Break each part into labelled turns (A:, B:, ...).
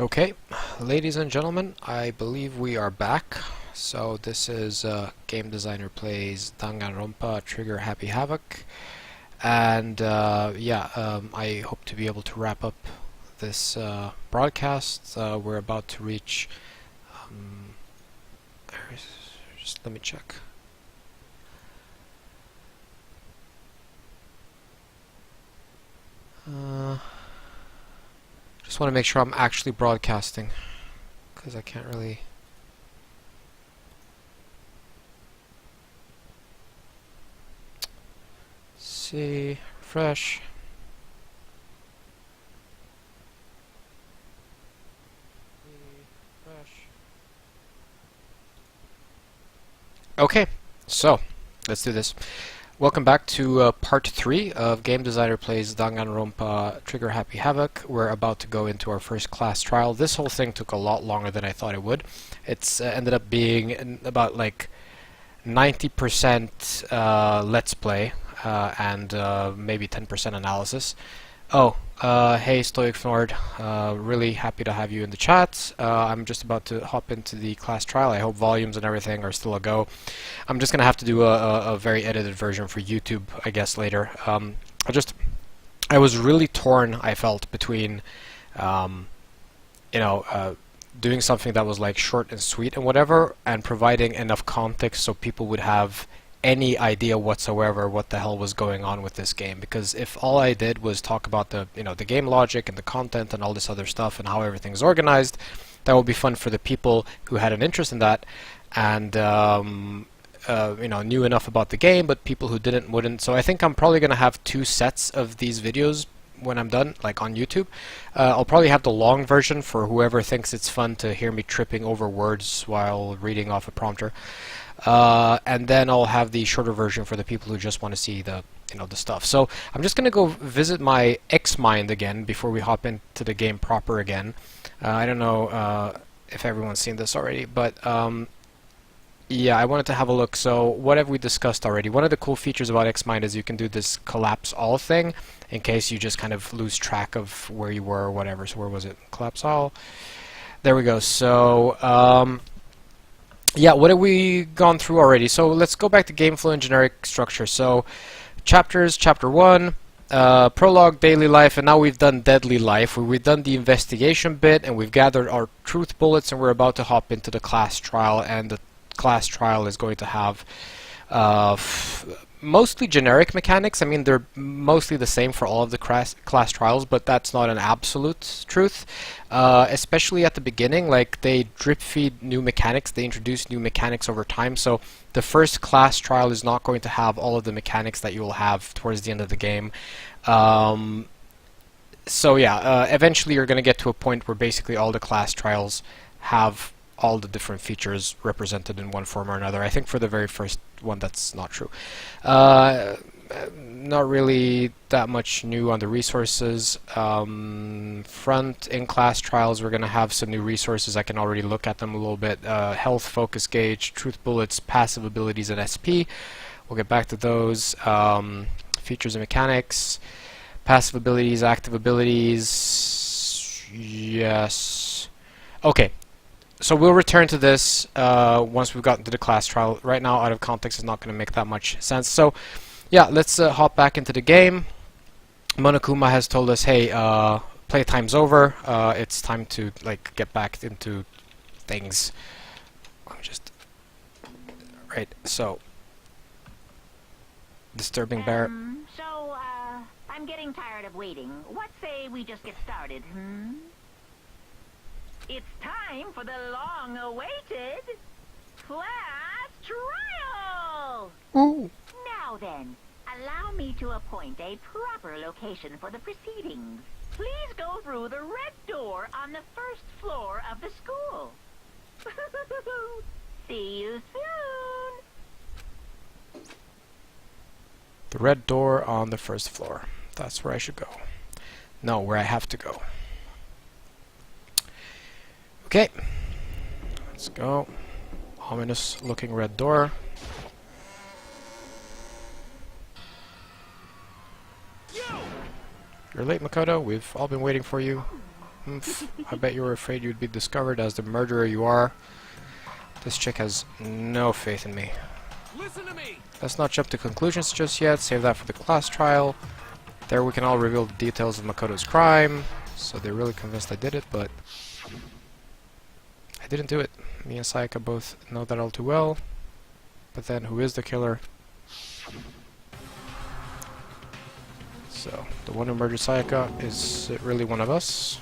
A: Okay, ladies and gentlemen, I believe we are back. So this is Game Designer Plays Danganronpa Trigger Happy Havoc, and I hope to be able to wrap up this broadcast. We're about to reach. Just let me check. Just want to make sure I'm actually broadcasting, because I can't really. See, refresh. Okay, so let's do this. Welcome back to part 3 of Game Designer Plays Danganronpa Trigger Happy Havoc. We're about to go into our first class trial. This whole thing took a lot longer than I thought it would. It's ended up being about like 90% Let's Play and maybe 10% analysis. Oh, hey Stoic Nord, really happy to have you in the chat. I'm just about to hop into the class trial. I hope volumes and everything are still a go. I'm just gonna have to do a very edited version for YouTube, I guess, later. I was really torn, I felt, between doing something that was like short and sweet and whatever, and providing enough context so people would have any idea whatsoever what the hell was going on with this game. Because if all I did was talk about the game logic and the content and all this other stuff and how everything's organized, that would be fun for the people who had an interest in that and knew enough about the game, but people who didn't wouldn't. So I think I'm probably gonna have 2 sets of these videos when I'm done, like on YouTube. I'll probably have the long version for whoever thinks it's fun to hear me tripping over words while reading off a prompter. And then I'll have the shorter version for the people who just want to see the stuff. So I'm just gonna go visit my X-Mind again before we hop into the game proper again. I don't know if everyone's seen this already, but yeah, I wanted to have a look. So what have we discussed already? One of the cool features about X-Mind is you can do this collapse all thing in case you just kind of lose track of where you were or whatever. So where was it? Collapse all. There we go. So yeah, what have we gone through already? So let's go back to game flow and generic structure. So chapters, chapter 1, prologue, daily life, and now we've done deadly life. We've done the investigation bit, and we've gathered our truth bullets, and we're about to hop into the class trial. And the class trial is going to have mostly generic mechanics. I mean, they're mostly the same for all of the class trials, but that's not an absolute truth. Especially at the beginning, like, they drip feed new mechanics, they introduce new mechanics over time, so the first class trial is not going to have all of the mechanics that you will have towards the end of the game. So yeah, eventually you're going to get to a point where basically all the class trials have all the different features represented in one form or another. I think for the very first one that's not true. Not really that much new on the resources. Front in class trials we're going to have some new resources. I can already look at them a little bit. Health, focus gauge, truth bullets, passive abilities, and SP. We'll get back to those. Features and mechanics, passive abilities, active abilities. Yes. Okay. So we'll return to this once we've gotten to the class trial. Right now, out of context, is not going to make that much sense. So, yeah, let's hop back into the game. Monokuma has told us, hey, playtime's over. It's time to get back into things. Let me just... Right, so... Disturbing bear.
B: I'm getting tired of waiting. What say we just get started, It's time for the long-awaited class trial!
A: Ooh.
B: Now then, allow me to appoint a proper location for the proceedings. Please go through the red door on the first floor of the school. See you soon!
A: The red door on the first floor. That's where I should go. No, where I have to go. Okay, let's go. Ominous looking red door. You're late, Makoto. We've all been waiting for you. I bet you were afraid you'd be discovered as the murderer you are. This chick has no faith in me.
C: Listen to me.
A: Let's not jump to conclusions just yet. Save that for the class trial. There we can all reveal the details of Makoto's crime. So they're really convinced I did it, but I didn't do it. Me and Sayaka both know that all too well. But then, who is the killer? So, the one who murdered Sayaka, is it really one of us?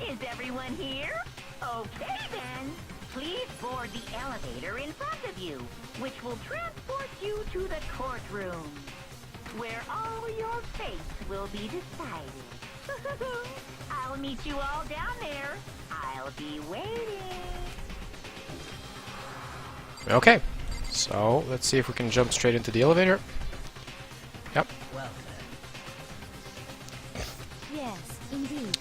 B: Is everyone here? Okay then. Please board the elevator in front of you, which will transport you to the courtroom, where all your fates will be decided. I'll meet you all down there. I'll be waiting.
A: Okay, so let's see if we can jump straight into the elevator. Yep.
D: Yes, indeed.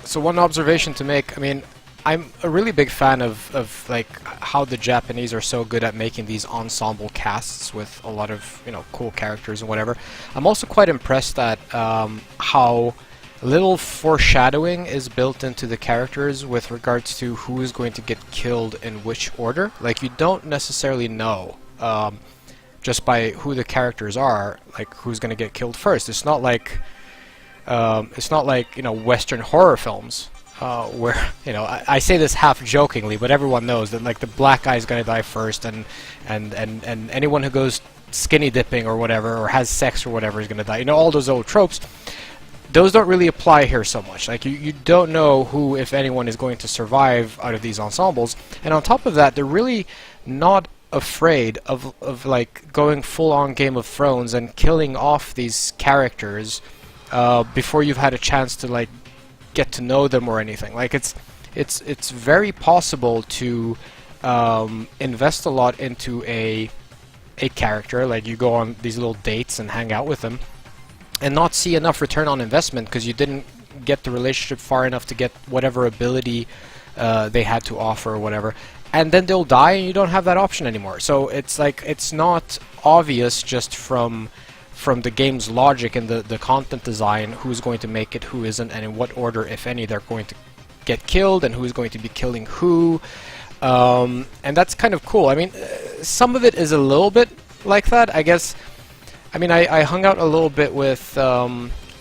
A: So one observation to make, I mean, I'm a really big fan of like how the Japanese are so good at making these ensemble casts with a lot of, you know, cool characters and whatever. I'm also quite impressed at how little foreshadowing is built into the characters with regards to who is going to get killed in which order. Like, you don't necessarily know just by who the characters are, like who's going to get killed first. It's not like you know, Western horror films where, you know, I say this half jokingly, but everyone knows that like the black guy is going to die first, and anyone who goes skinny dipping or whatever, or has sex or whatever, is going to die. You know, all those old tropes. Those don't really apply here so much. Like, you don't know who, if anyone, is going to survive out of these ensembles. And on top of that, they're really not afraid of like going full-on Game of Thrones and killing off these characters before you've had a chance to like get to know them or anything. Like, it's very possible to invest a lot into a character. Like, you go on these little dates and hang out with them, and not see enough return on investment because you didn't get the relationship far enough to get whatever ability they had to offer or whatever, and then they'll die and you don't have that option anymore. So it's like, it's not obvious just from the game's logic and the content design who's going to make it, who isn't, and in what order, if any, they're going to get killed, and who's going to be killing who. And that's kind of cool. I mean, some of it is a little bit like that, I guess. I mean, I hung out a little bit with,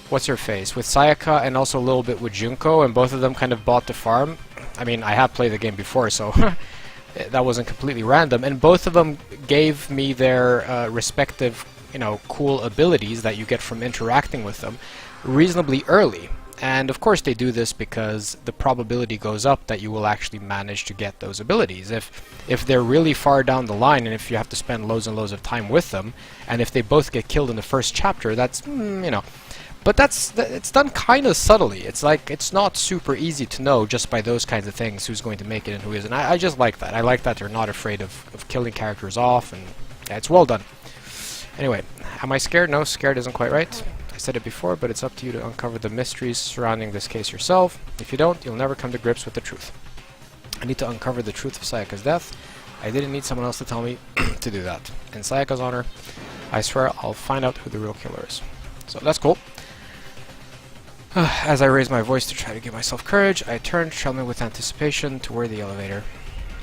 A: what's her face? With Sayaka, and also a little bit with Junko, and both of them kind of bought the farm. I mean, I have played the game before, so that wasn't completely random. And both of them gave me their respective, you know, cool abilities that you get from interacting with them reasonably early. And of course they do this because the probability goes up that you will actually manage to get those abilities. If they're really far down the line, and if you have to spend loads and loads of time with them, and if they both get killed in the first chapter, that's, you know. But it's done kind of subtly. It's like, it's not super easy to know just by those kinds of things who's going to make it and who isn't. I just like that. I like that they're not afraid of killing characters off, and yeah, it's well done. Anyway, am I scared? No, scared isn't quite right. I said it before, but it's up to you to uncover the mysteries surrounding this case yourself. If you don't, you'll never come to grips with the truth. I need to uncover the truth of Sayaka's death. I didn't need someone else to tell me to do that. In Sayaka's honor, I swear I'll find out who the real killer is. So that's cool. As I raised my voice to try to give myself courage, I turned, trembling with anticipation, toward the elevator.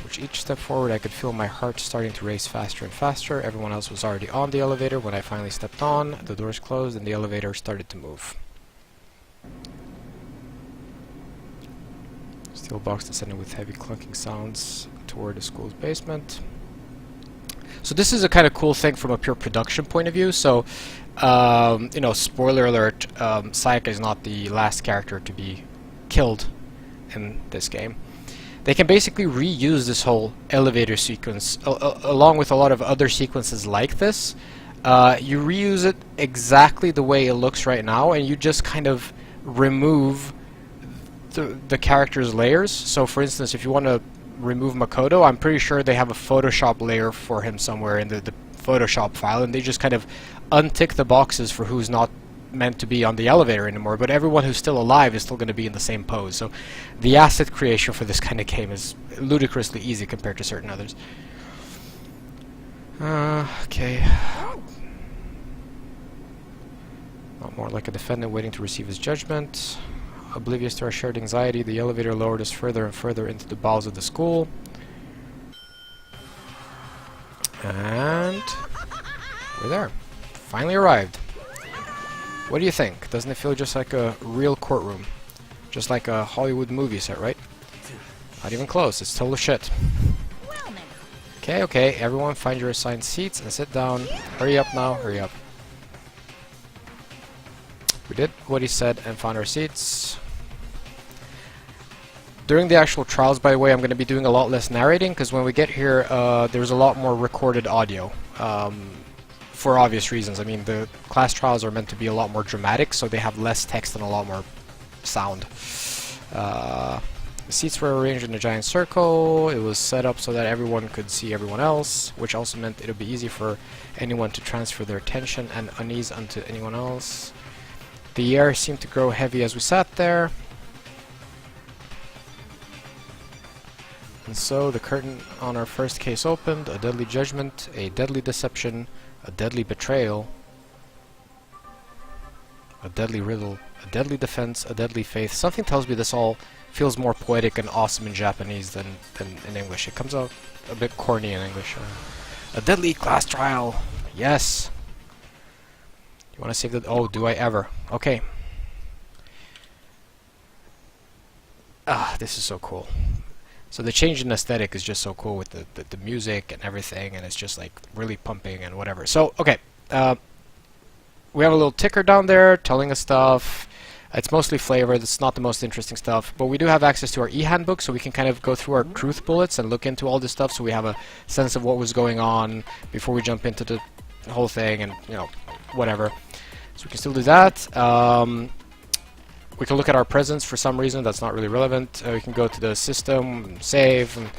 A: With each step forward, I could feel my heart starting to race faster and faster. Everyone else was already on the elevator when I finally stepped on. The doors closed and the elevator started to move. Steel box descending with heavy clunking sounds toward the school's basement. So this is a kind of cool thing from a pure production point of view. So, you know, spoiler alert, Sayaka is not the last character to be killed in this game. They can basically reuse this whole elevator sequence along with a lot of other sequences like this. You reuse it exactly the way it looks right now, and you just kind of remove the character's layers. So for instance, if you want to remove Makoto, I'm pretty sure they have a Photoshop layer for him somewhere in the Photoshop file, and they just kind of untick the boxes for who's not meant to be on the elevator anymore, but everyone who's still alive is still going to be in the same pose. So the asset creation for this kind of game is ludicrously easy compared to certain others. Not more like a defendant waiting to receive his judgment. Oblivious to our shared anxiety, the elevator lowered us further and further into the bowels of the school. And we're there. Finally arrived. What do you think? Doesn't it feel just like a real courtroom? Just like a Hollywood movie set, right? Not even close. It's total shit. Okay, okay. Everyone find your assigned seats and sit down. Hurry up now. Hurry up. We did what he said and found our seats. During the actual trials, by the way, I'm going to be doing a lot less narrating because when we get here, there's a lot more recorded audio. For obvious reasons. I mean, the class trials are meant to be a lot more dramatic, so they have less text and a lot more sound. The seats were arranged in a giant circle. It was set up so that everyone could see everyone else, which also meant it would be easy for anyone to transfer their tension and unease onto anyone else. The air seemed to grow heavy as we sat there. And so the curtain on our first case opened. A deadly judgment, a deadly deception, a deadly betrayal, a deadly riddle, a deadly defense, a deadly faith. Something tells me this all feels more poetic and awesome in Japanese than in English. It comes out a bit corny in English. A deadly class trial. Yes. You want to save the... Oh, do I ever? Okay. Ah, this is so cool. So the change in aesthetic is just so cool with the music and everything, and it's just like really pumping and whatever. So, okay. We have a little ticker down there telling us stuff. It's mostly flavor. It's not the most interesting stuff. But we do have access to our e-handbook, so we can kind of go through our truth bullets and look into all this stuff so we have a sense of what was going on before we jump into the whole thing and, you know, whatever. So we can still do that. We can look at our presence for some reason. That's not really relevant. We can go to the system, save, and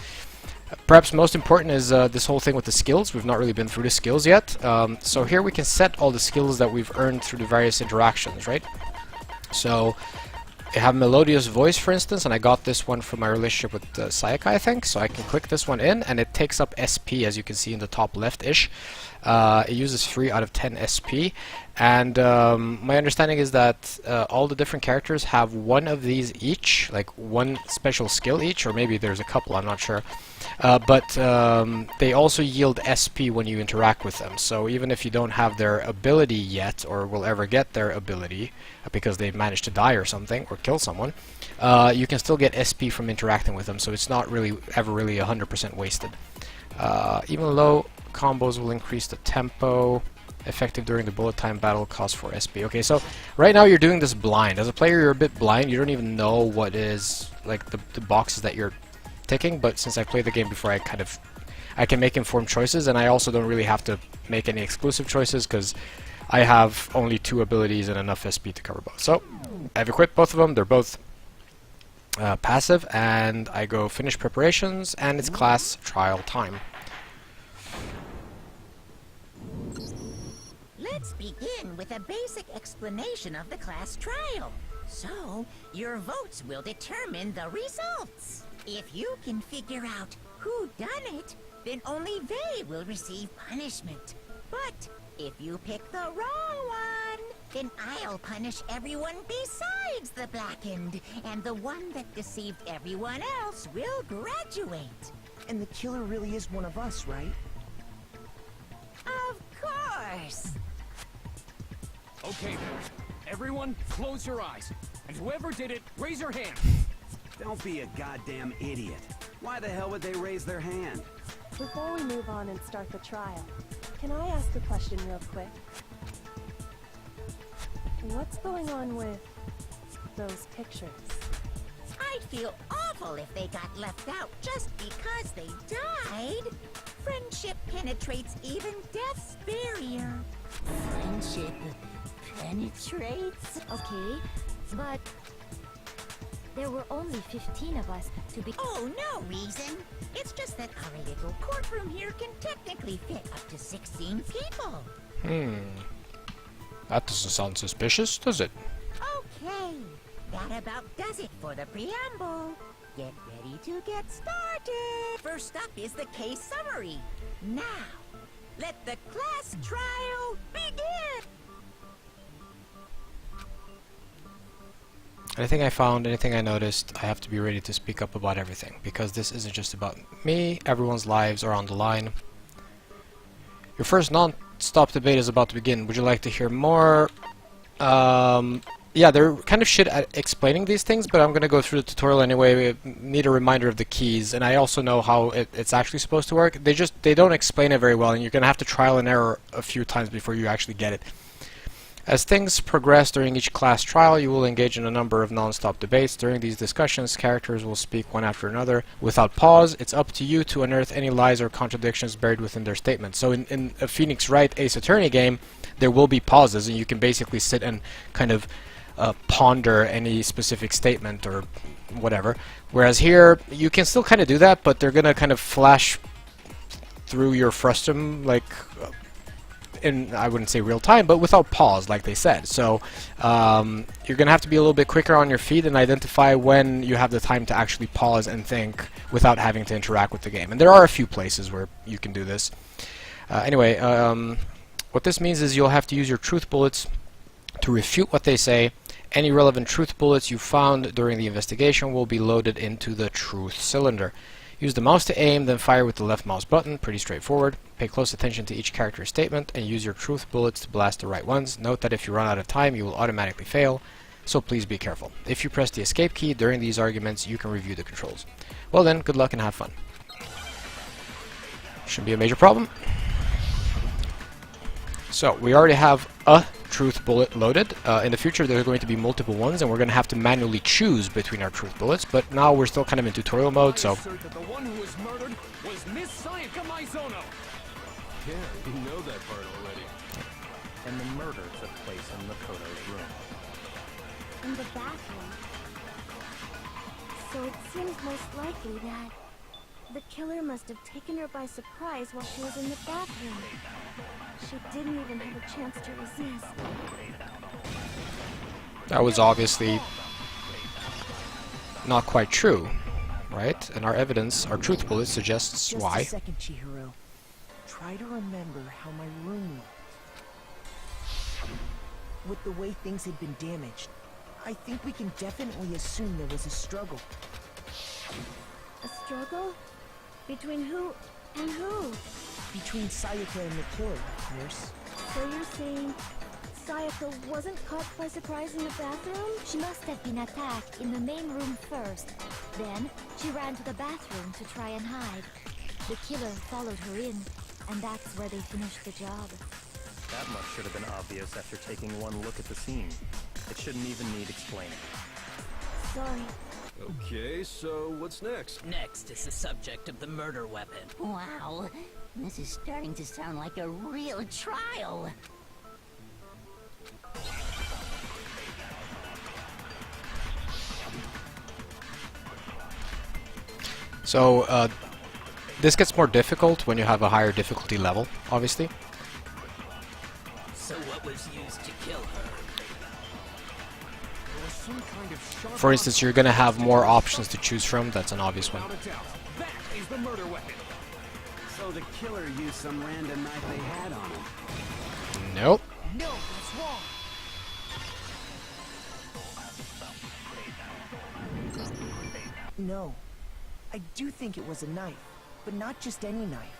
A: perhaps most important is this whole thing with the skills. We've not really been through the skills yet. So here we can set all the skills that we've earned through the various interactions, right? So I have melodious voice, for instance, and I got this one from my relationship with Sayaka, I think. So I can click this one in, and it takes up SP, as you can see in the top left-ish. It uses 3 out of 10 SP, and my understanding is that all the different characters have one of these each, like one special skill each, or maybe there's a couple, I'm not sure. But they also yield SP when you interact with them, so even if you don't have their ability yet, or will ever get their ability, because they managed to die or something, or kill someone, you can still get SP from interacting with them, so it's not really ever really 100% wasted. Even low combos will increase the tempo. Effective during the bullet time battle, cost 4 SP. Okay, so right now you're doing this blind. As a player, you're a bit blind. You don't even know what is like the boxes that you're ticking. But since I played the game before, I can make informed choices, and I also don't really have to make any exclusive choices because I have only 2 abilities and enough SP to cover both. So I've equipped both of them. They're both passive, and I go finish preparations, and it's class trial time.
B: Let's begin with a basic explanation of the class trial. So, your votes will determine the results. If you can figure out who done it, then only they will receive punishment. But if you pick the wrong one, then I'll punish everyone besides the blackened, and the one that deceived everyone else will graduate.
C: And the killer really is one of us, right?
B: Of course!
E: Okay then, everyone close your eyes, and whoever did it, raise your hand.
F: Don't be a goddamn idiot. Why the hell would they raise their hand?
G: Before we move on and start the trial, can I ask a question real quick? What's going on with those pictures?
B: I'd feel awful if they got left out just because they died. Friendship penetrates even death's barrier.
D: Friendship penetrates? Okay, but there were only 15 of us to be...
B: Oh, no reason. It's just that our little courtroom here can technically fit up to 16 people.
A: That doesn't sound suspicious, does it?
B: Okay, that about does it for the preamble. Get ready to get started. First up is the case summary. Now, let the class trial begin.
A: Anything I found, anything I noticed, I have to be ready to speak up about everything, because this isn't just about me, everyone's lives are on the line. Your first non-stop debate is about to begin. Would you like to hear more? Yeah, they're kind of shit at explaining these things, but I'm going to go through the tutorial anyway. We need a reminder of the keys, and I also know how it's actually supposed to work. They don't explain it very well, and you're going to have to trial and error a few times before you actually get it. As things progress during each class trial, you will engage in a number of non-stop debates. During these discussions, characters will speak one after another without pause. It's up to you to unearth any lies or contradictions buried within their statements. So in a Phoenix Wright Ace Attorney game, there will be pauses, and you can basically sit and kind of ponder any specific statement or whatever. Whereas here, you can still kind of do that, but they're going to kind of flash through your frustum, like in, I wouldn't say real time, but without pause, like they said. So you're going to have to be a little bit quicker on your feet and identify when you have the time to actually pause and think without having to interact with the game. And there are a few places where you can do this. Anyway, what this means is you'll have to use your truth bullets to refute what they say. Any relevant truth bullets you found during the investigation will be loaded into the truth cylinder. Use the mouse to aim, then fire with the left mouse button. Pretty straightforward. Pay close attention to each character's statement and use your truth bullets to blast the right ones. Note that if you run out of time, you will automatically fail, so please be careful. If you press the escape key during these arguments, you can review the controls. Well then, good luck and have fun. Shouldn't be a major problem. So, we already have a truth bullet loaded. In the future, there are going to be multiple ones, and we're going to have to manually choose between our truth bullets, but now we're still kind of in tutorial mode, so...
E: assert that the one who was murdered was Miss Sayaka Maizono.
H: Yeah, you know that part already.
C: And the murder took place in Makoto's room.
D: In the bathroom. So it seems most likely that the killer must have taken her by surprise while she was in the bathroom. She didn't even have a chance to resist.
A: That was obviously not quite true, right? And our evidence, our truth bullet, suggests
C: Just
A: why.
C: a second, Chihiro. Try to remember how my room looked. With the way things had been damaged, I think we can definitely assume there was a struggle.
D: A struggle? Between who and who?
C: Between Sayaka and the killer, of course.
D: So you're saying Sayaka wasn't caught by surprise in the bathroom? She must have been attacked in the main room first. Then, she ran to the bathroom to try and hide. The killer followed her in, and that's where they finished the job.
I: That much should have been obvious after taking one look at the scene. It shouldn't even need explaining.
D: Sorry.
H: Okay, so what's next?
J: Next is the subject of the murder weapon.
B: Wow, this is starting to sound like a real trial.
A: So, this gets more difficult when you have a higher difficulty level, obviously.
J: So what was used to kill her?
E: There was some kind of sharp
A: For instance, you're going to have more options to choose from. That's an obvious one.
E: without a doubt. That is the murder weapon.
F: So the killer used some random knife they had on him.
A: Nope.
E: No, that's wrong.
C: No. I do think it was a knife, but not just any knife.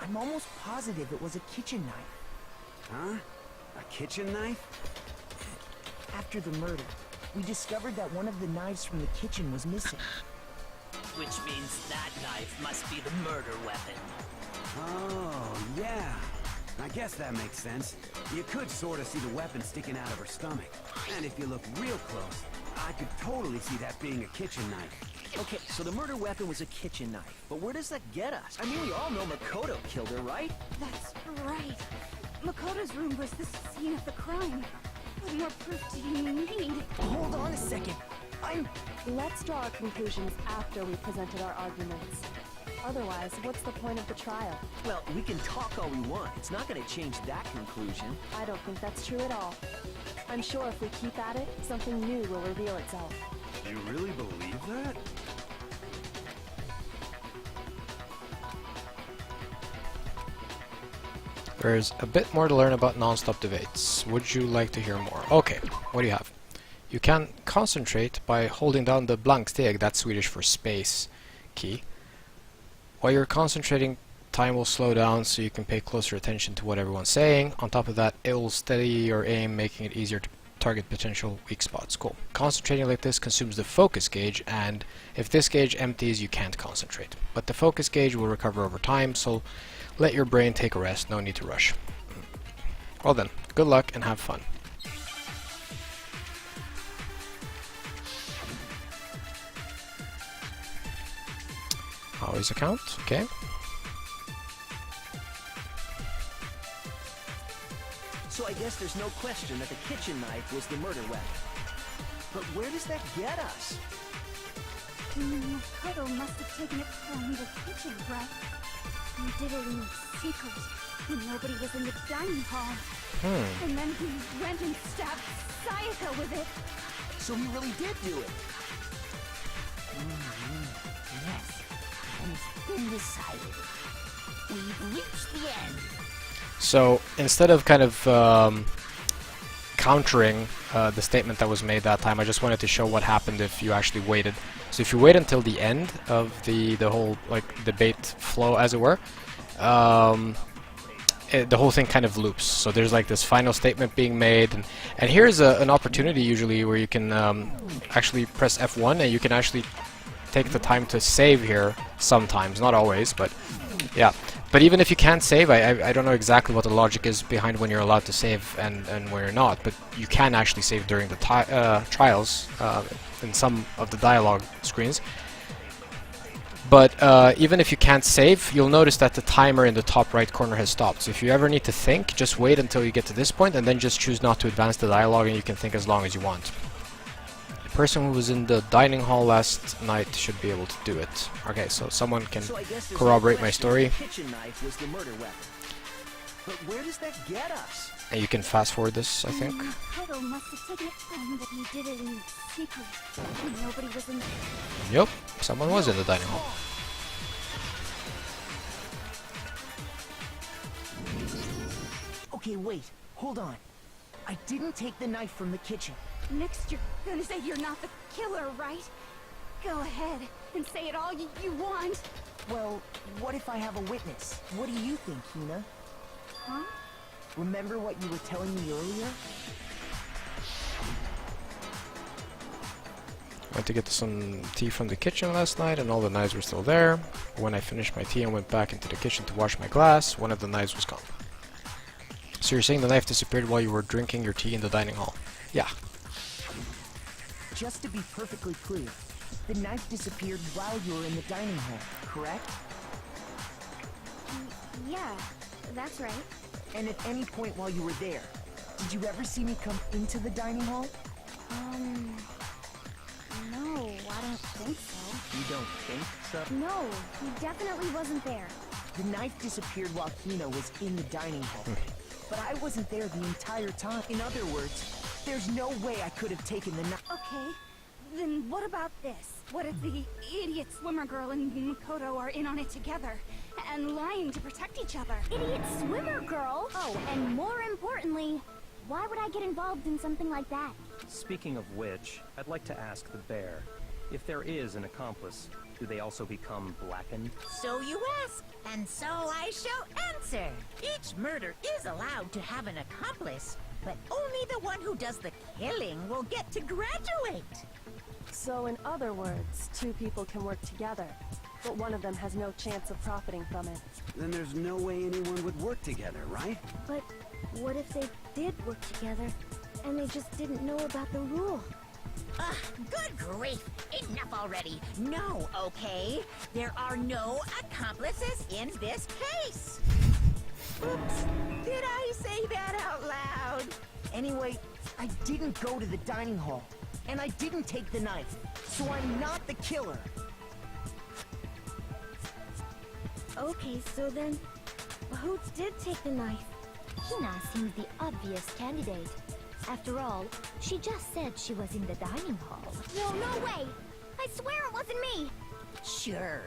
C: I'm almost positive it was a kitchen knife.
F: Huh? A kitchen knife?
C: After the murder, we discovered that one of the knives from the kitchen was missing.
J: Which means that knife must be the murder weapon.
F: Oh, yeah. I guess that makes sense. You could sort of see the weapon sticking out of her stomach. And if you look real close, I could totally see that being a kitchen knife.
C: Okay, so the murder weapon was a kitchen knife, but where does that get us? I mean, we all know Makoto killed her, right?
D: That's right. Makoto's room was the scene of the crime. What more proof do you need?
C: Hold on a second.
G: Let's draw our conclusions after we've presented our arguments. Otherwise, what's the point of the trial?
C: Well, we can talk all we want. It's not going to change that conclusion.
G: I don't think that's true at all. I'm sure if we keep at it, something new will reveal itself.
H: You really believe that?
A: There's a bit more to learn about non-stop debates. Would you like to hear more? Okay, what do you have? You can concentrate by holding down the blanksteg, that's Swedish for space, key. While you're concentrating, time will slow down so you can pay closer attention to what everyone's saying. On top of that, it will steady your aim, making it easier to target potential weak spots. Cool. Concentrating like this consumes the focus gauge, and if this gauge empties, you can't concentrate. But the focus gauge will recover over time, so let your brain take a rest, no need to rush. Well then, good luck and have fun. Howie's account, okay.
C: So I guess there's no question that the kitchen knife was the murder weapon. But where does that get us?
D: Makoto must have taken it from the kitchen, right? He did it in secret when nobody was in the dining hall. And then he went and stabbed Sayaka with it.
C: So he really did do it.
B: Yes. And it's been decided. We've reached the end.
A: So instead of kind of countering the statement that was made that time, I just wanted to show what happened if you actually waited. So if you wait until the end of the whole like debate flow, as it were, the whole thing kind of loops. So there's like this final statement being made, and here's an opportunity usually where you can actually press F1 and you can actually take the time to save here sometimes, not always, but yeah. But even if you can't save, I don't know exactly what the logic is behind when you're allowed to save and when you're not, but you can actually save during the trials in some of the dialogue screens. But even if you can't save, you'll notice that the timer in the top right corner has stopped. So if you ever need to think, just wait until you get to this point and then just choose not to advance the dialogue, and you can think as long as you want. The person who was in the dining hall last night should be able to do it. Okay, so someone can corroborate my story.
C: The kitchen knife was the murder weapon. But where does that get us?
A: And you can fast forward this, I think.
D: Makoto must have taken it from that he did it in secret when nobody was in the...
A: Yep, someone was in the dining hall.
C: Okay, wait. Hold on. I didn't take the knife from the kitchen.
D: Next you're gonna say you're not the killer, right? Go ahead and say it all you want.
C: Well, what if I have a witness? What do you think, Hina?
D: Huh?
C: Remember what you were telling me earlier?
A: Went to get some tea from the kitchen last night and all the knives were still there. When I finished my tea and went back into the kitchen to wash my glass, one of the knives was gone. So you're saying the knife disappeared while you were drinking your tea in the dining hall? Yeah.
C: Just to be perfectly clear, the knife disappeared while you were in the dining hall, correct?
D: Yeah, that's right.
C: And at any point while you were there, did you ever see me come into the dining hall?
D: No, I don't think so.
I: You don't think so?
D: No, he definitely wasn't there.
C: The knife disappeared while Hina was in the dining hall. But I wasn't there the entire time. In other words, there's no way I could have taken the knife.
D: Okay, then what about this? What if the idiot swimmer girl and Makoto are in on it together and lying to protect each other?
K: Idiot swimmer girl? Oh, and more importantly, why would I get involved in something like that?
I: Speaking of which, I'd like to ask the bear, if there is an accomplice, do they also become blackened?
B: So you ask, and so I shall answer. Each murder is allowed to have an accomplice, but only the one who does the killing will get to graduate.
G: So in other words, two people can work together, but one of them has no chance of profiting from it.
F: Then there's no way anyone would work together, right?
D: But what if they did work together and they just didn't know about the rule?
B: Ugh, good grief! Enough already! No, okay? There are no accomplices in this case! Oops! Did I say that out loud?
C: Anyway, I didn't go to the dining hall, and I didn't take the knife, so I'm not the killer.
D: Okay, so then, who did take the knife?
K: Hina seems the obvious candidate. After all, she just said she was in the dining hall.
D: Well, no way! I swear it wasn't me!
B: Sure,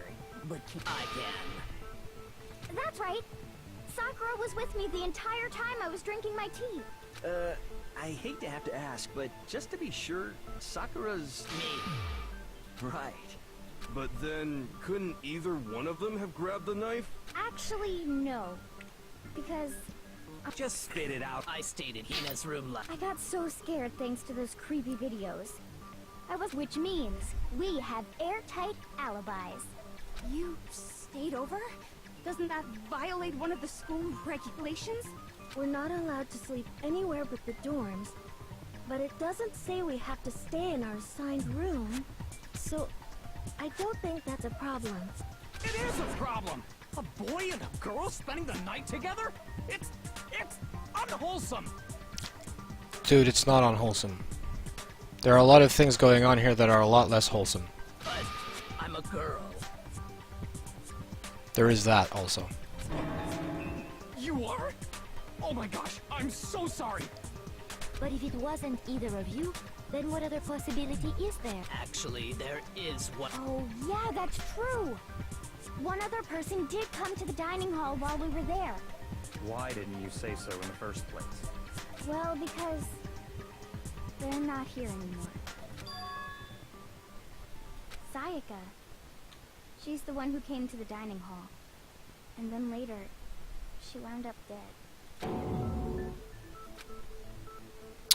B: but I can.
K: That's right. Sakura was with me the entire time I was drinking my tea.
F: I hate to have to ask, but just to be sure, Sakura's...
J: Me.
F: Right.
H: But then, couldn't either one of them have grabbed the knife?
D: Actually, no. Because
F: Just spit it out.
J: I stayed in Hina's room
D: I got so scared thanks to those creepy videos. Which means we have airtight alibis.
L: You stayed over? Doesn't that violate one of the school regulations?
D: We're not allowed to sleep anywhere but the dorms, but it doesn't say we have to stay in our assigned room, so I don't think that's a problem.
E: It is a problem! A boy and a girl spending the night together? It's unwholesome!
A: Dude, it's not unwholesome. There are a lot of things going on here that are a lot less wholesome.
J: but I'm a girl.
A: There is that also.
E: You are? Oh my gosh, I'm so sorry!
D: But if it wasn't either of you, then what other possibility is there?
J: Actually, there is one.
D: Oh, yeah, that's true! One other person did come to the dining hall while we were there.
I: Why didn't you say so in the first place?
D: Well, because they're not here anymore. Sayaka. She's the one who came to the dining hall. And then later, she wound up dead.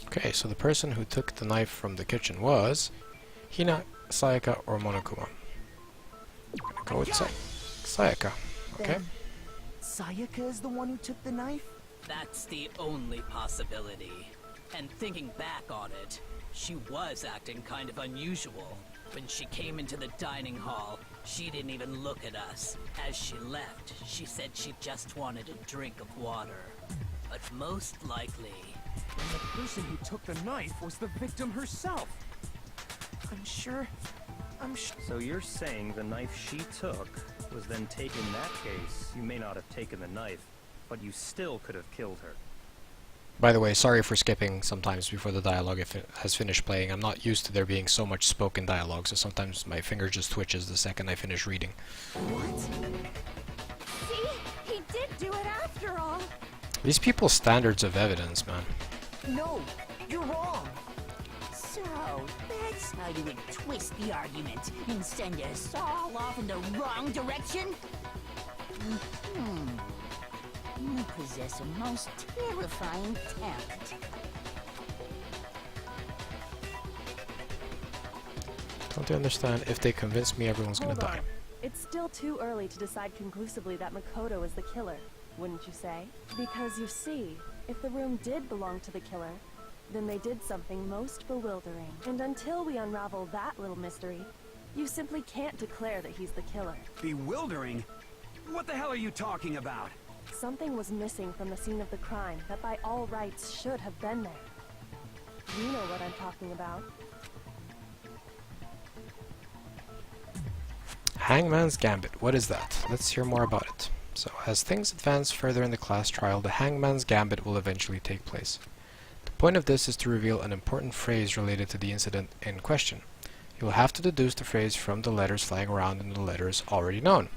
A: Okay, so the person who took the knife from the kitchen was Hina, Sayaka, or Monokuma. I'm gonna go with Sayaka. Okay.
C: Then, Sayaka is the one who took the knife?
J: That's the only possibility. And thinking back on it, she was acting kind of unusual. When she came into the dining hall, she didn't even look at us. As she left, she said she just wanted a drink of water. But most likely...
E: And the person who took the knife was the victim herself!
C: I'm sure.
I: So you're saying the knife she took was then taken? In that case, you may not have taken the knife, but you still could have killed her.
A: By the way, sorry for skipping sometimes before the dialogue has finished playing. I'm not used to there being so much spoken dialogue, so sometimes my finger just twitches the second I finish reading.
C: What?
L: See? He did do it after all!
A: These people's standards of evidence, man.
C: No, you're wrong.
B: So, that's how you would twist the argument and send us all off in the wrong direction? You possess a most terrifying talent.
A: Don't you understand? If they convince me, everyone's gonna
G: Hold
A: die.
G: on. It's still too early to decide conclusively that Makoto is the killer, wouldn't you say? Because you see, if the room did belong to the killer, then they did something most bewildering. And until we unravel that little mystery, you simply can't declare that he's the killer.
F: Bewildering? What the hell are you talking about?
G: Something was missing from the scene of the crime that by all rights should have been there. You know what I'm talking about.
A: Hangman's Gambit. What is that? Let's hear more about it. So, as things advance further in the class trial, the Hangman's Gambit will eventually take place. The point of this is to reveal an important phrase related to the incident in question. You will have to deduce the phrase from the letters flying around in the letters already known.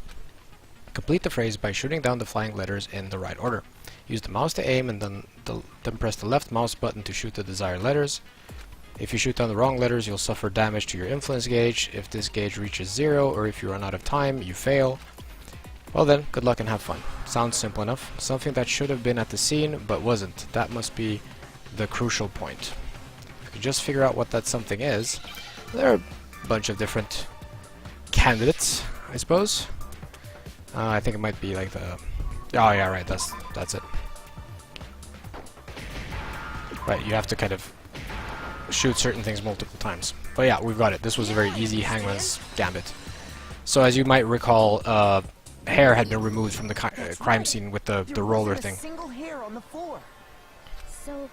A: Complete the phrase by shooting down the flying letters in the right order. Use the mouse to aim and then press the left mouse button to shoot the desired letters. If you shoot down the wrong letters, you'll suffer damage to your influence gauge. If this gauge reaches 0, or if you run out of time, you fail. Well then, good luck and have fun. Sounds simple enough. Something that should have been at the scene, but wasn't. That must be the crucial point. If you could just figure out what that something is, there are a bunch of different candidates, I suppose. I think it might be like the... Oh yeah, right, that's it. Right, you have to kind of shoot certain things multiple times. But yeah, we've got it. This was a very easy Hangman's Gambit. So as you might recall, hair had been removed from the crime scene with the roller thing.
C: A single hair on the floor.
D: So,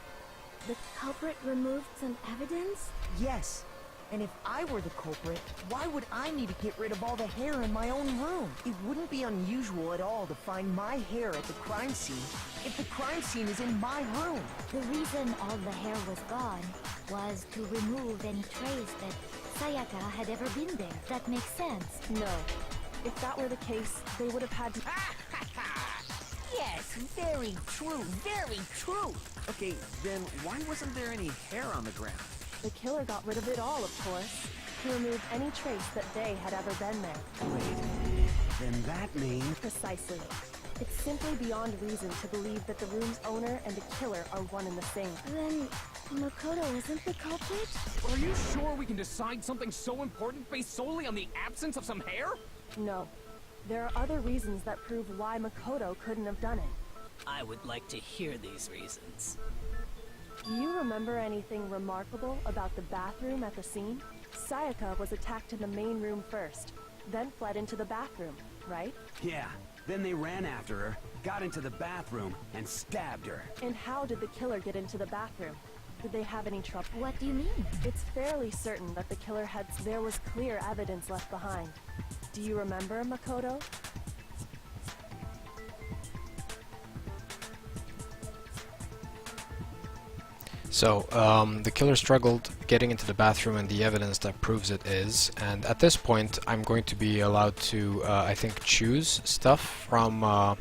D: the culprit removed some evidence?
C: Yes. And if I were the culprit, why would I need to get rid of all the hair in my own room? It wouldn't be unusual at all to find my hair at the crime scene if the crime scene is in my room.
D: The reason all the hair was gone was to remove any trace that Sayaka had ever been there. That makes sense.
G: No. If that were the case, they would have had to...
B: Yes, very true, very true.
C: Okay, then why wasn't there any hair on the ground?
G: The killer got rid of it all, of course, to remove any trace that they had ever been there.
F: Wait, then that means...
G: Precisely. It's simply beyond reason to believe that the room's owner and the killer are one and the same.
D: Then Makoto isn't the culprit?
E: Are you sure we can decide something so important based solely on the absence of some hair?
G: No. There are other reasons that prove why Makoto couldn't have done it.
J: I would like to hear these reasons.
G: Do you remember anything remarkable about the bathroom at the scene? Sayaka was attacked in the main room first, then fled into the bathroom, right?
F: Yeah, then they ran after her, got into the bathroom, and stabbed her.
G: And how did the killer get into the bathroom? Did they have any trouble?
D: What do you mean?
G: It's fairly certain that the killer had... There was clear evidence left behind. Do you remember, Makoto?
A: So, the killer struggled getting into the bathroom, and the evidence that proves it is, and at this point I'm going to be allowed to, I think, choose stuff from a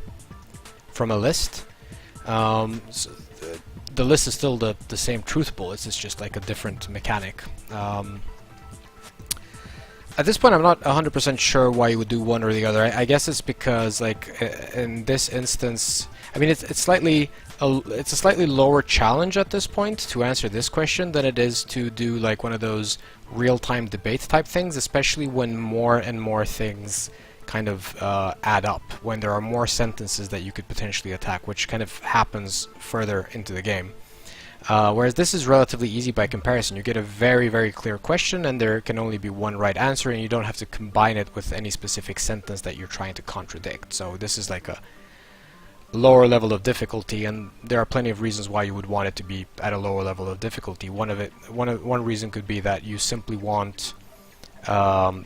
A: list. So the list is still the same truth bullets, it's just like a different mechanic. At this point I'm not 100% sure why you would do one or the other. I guess it's because, like, in this instance, I mean, it's a slightly lower challenge at this point to answer this question than it is to do like one of those real-time debate type things, especially when more and more things kind of add up, when there are more sentences that you could potentially attack, which kind of happens further into the game. Whereas this is relatively easy by comparison. You get a very, very clear question and there can only be one right answer, and you don't have to combine it with any specific sentence that you're trying to contradict. So this is like a lower level of difficulty, and there are plenty of reasons why you would want it to be at a lower level of difficulty. One reason could be that you simply want to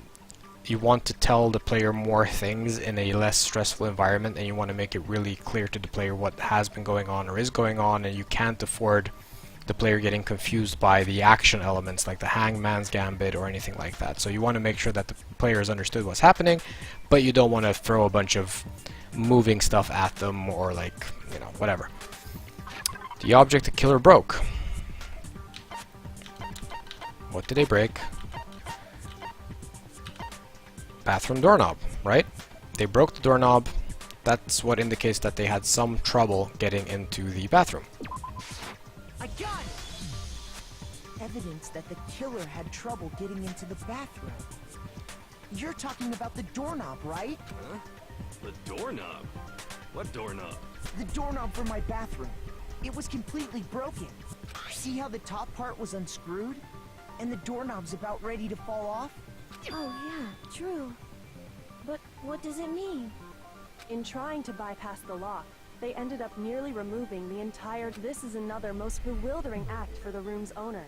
A: tell the player more things in a less stressful environment, and you want to make it really clear to the player what has been going on or is going on, and you can't afford the player getting confused by the action elements like the hangman's gambit or anything like that. So you want to make sure that the player has understood what's happening, but you don't want to throw a bunch of moving stuff at them or, like, you know, whatever. The object the killer broke. What did they break? Bathroom doorknob, right? They broke the doorknob. That's what indicates that they had some trouble getting into the bathroom.
C: I got it! Evidence that the killer had trouble getting into the bathroom. You're talking about the doorknob, right?
H: Huh? The doorknob? What doorknob?
C: The doorknob for my bathroom. It was completely broken. See how the top part was unscrewed? And the doorknob's about ready to fall off?
D: Oh yeah, true. But what does it mean?
G: In trying to bypass the lock, they ended up nearly removing the entire... This is another most bewildering act for the room's owner.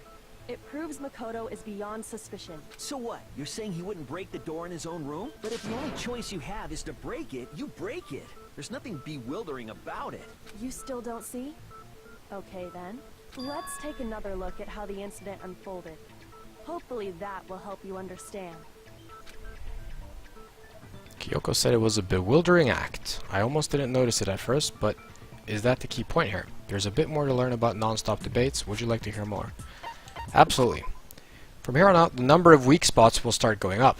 G: It proves Makoto is beyond suspicion.
M: So what? You're saying he wouldn't break the door in his own room? But if the only choice you have is to break it, you break it. There's nothing bewildering about it.
G: You still don't see? Okay then. Let's take another look at how the incident unfolded. Hopefully that will help you understand.
A: Kyoko said it was a bewildering act. I almost didn't notice it at first, but is that the key point here? There's a bit more to learn about non-stop debates. Would you like to hear more? Absolutely. From here on out, the number of weak spots will start going up.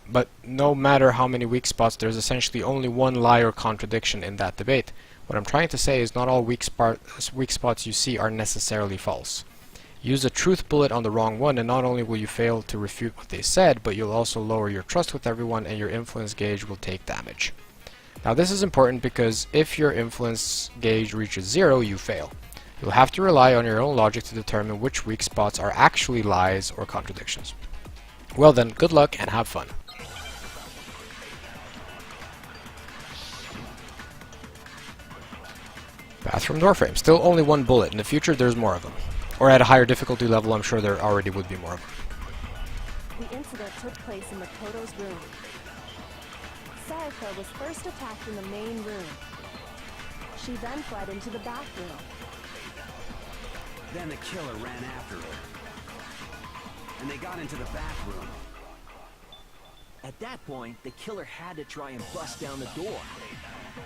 A: But no matter how many weak spots, there's essentially only one lie or contradiction in that debate. What I'm trying to say is not all weak spots you see are necessarily false. Use a truth bullet on the wrong one, and not only will you fail to refute what they said, but you'll also lower your trust with everyone, and your influence gauge will take damage. Now this is important because if your influence gauge reaches 0, you fail. You'll have to rely on your own logic to determine which weak spots are actually lies or contradictions. Well then, good luck and have fun. Bathroom door frame. Still only one bullet. In the future, there's more of them. Or at a higher difficulty level, I'm sure there already would be more of them.
G: The incident took place in Makoto's room. Sayaka was first attacked in the main room. She then fled into the bathroom.
F: Then the killer ran after her. And they got into the bathroom.
M: At that point, the killer had to try and bust down the door.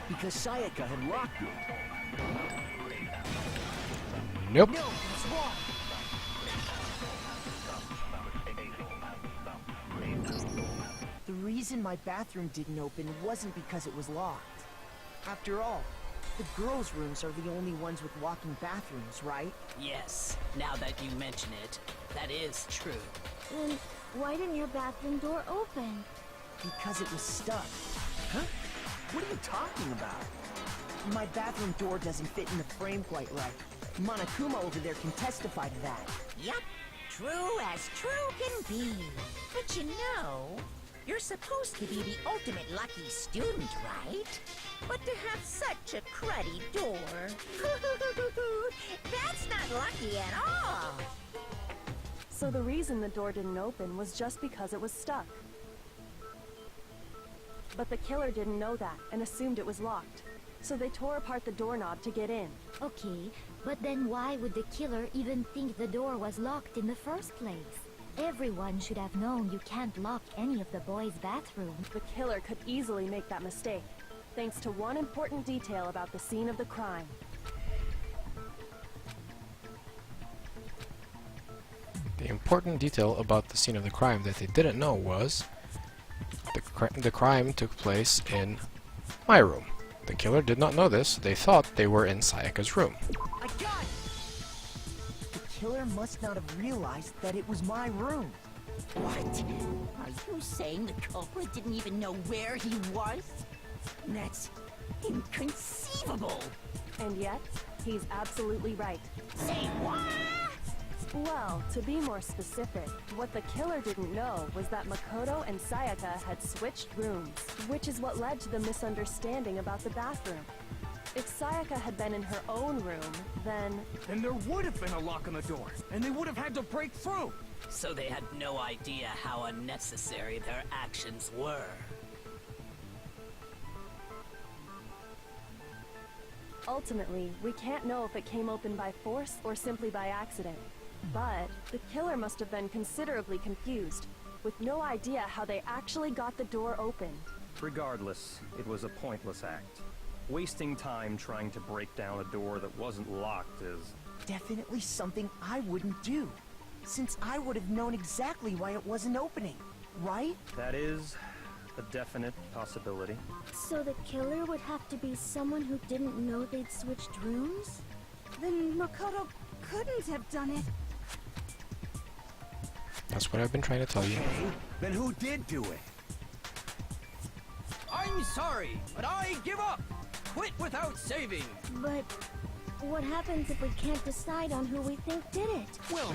M: Because Sayaka had locked it.
A: Nope.
C: No, it's wrong. The reason my bathroom didn't open wasn't because it was locked. After all, the girls' rooms are the only ones with walking bathrooms, right?
J: Yes, now that you mention it, that is true.
D: Then why didn't your bathroom door open?
C: Because it was stuck.
M: Huh? What are you talking about?
C: My bathroom door doesn't fit in the frame quite right. Monokuma over there can testify to that.
B: Yup, true as true can be. But you know, you're supposed to be the ultimate lucky student, right? But to have such a cruddy door, that's not lucky at all.
G: So the reason the door didn't open was just because it was stuck. But the killer didn't know that and assumed it was locked. So they tore apart the doorknob to get in.
K: Okay, but then why would the killer even think the door was locked in the first place? Everyone should have known you can't lock any of the boys' bathrooms.
G: The killer could easily make that mistake, thanks to one important detail about the scene of the crime.
A: The important detail about the scene of the crime that they didn't know was the crime took place in my room. The killer did not know this. They thought they were in Sayaka's room.
C: I got it! The killer must not have realized that it was my room.
B: What? Are you saying the culprit didn't even know where he was? That's inconceivable.
G: And yet, he's absolutely right.
B: Say what?
G: Well, to be more specific, what the killer didn't know was that Makoto and Sayaka had switched rooms, which is what led to the misunderstanding about the bathroom. If Sayaka had been in her own room, then
E: there would have been a lock on the door, and they would have had to break through.
J: So they had no idea how unnecessary their actions were.
G: ultimately, we can't know if it came open by force or simply by accident. But the killer must have been considerably confused, with no idea how they actually got the door open.
I: Regardless, it was a pointless act. Wasting time trying to break down a door that wasn't locked is...
C: definitely something I wouldn't do, since I would have known exactly why it wasn't opening, right?
I: That is a definite possibility.
D: So the killer would have to be someone who didn't know they'd switched rooms?
L: Then Makoto couldn't have done it.
A: That's what I've been trying to tell you.
F: Okay, then who did do it?
E: I'm sorry, but I give up! Quit without saving!
D: But what happens if we can't decide on who we think did it?
E: Well,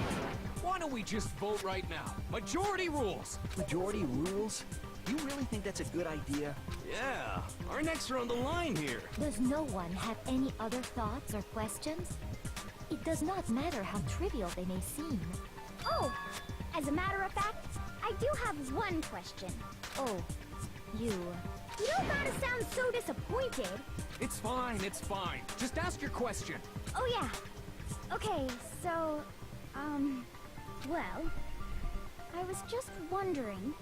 E: why don't we just vote right now? Majority rules!
M: Majority rules? You really think that's a good idea?
H: Yeah, our necks are on the line here.
K: Does no one have any other thoughts or questions? It does not matter how trivial they may seem.
L: Oh, as a matter of fact, I do have one question.
K: Oh, you...
L: You don't gotta sound so disappointed.
E: It's fine, it's fine. Just ask your question.
L: Oh yeah. Okay, so, well, I was just wondering,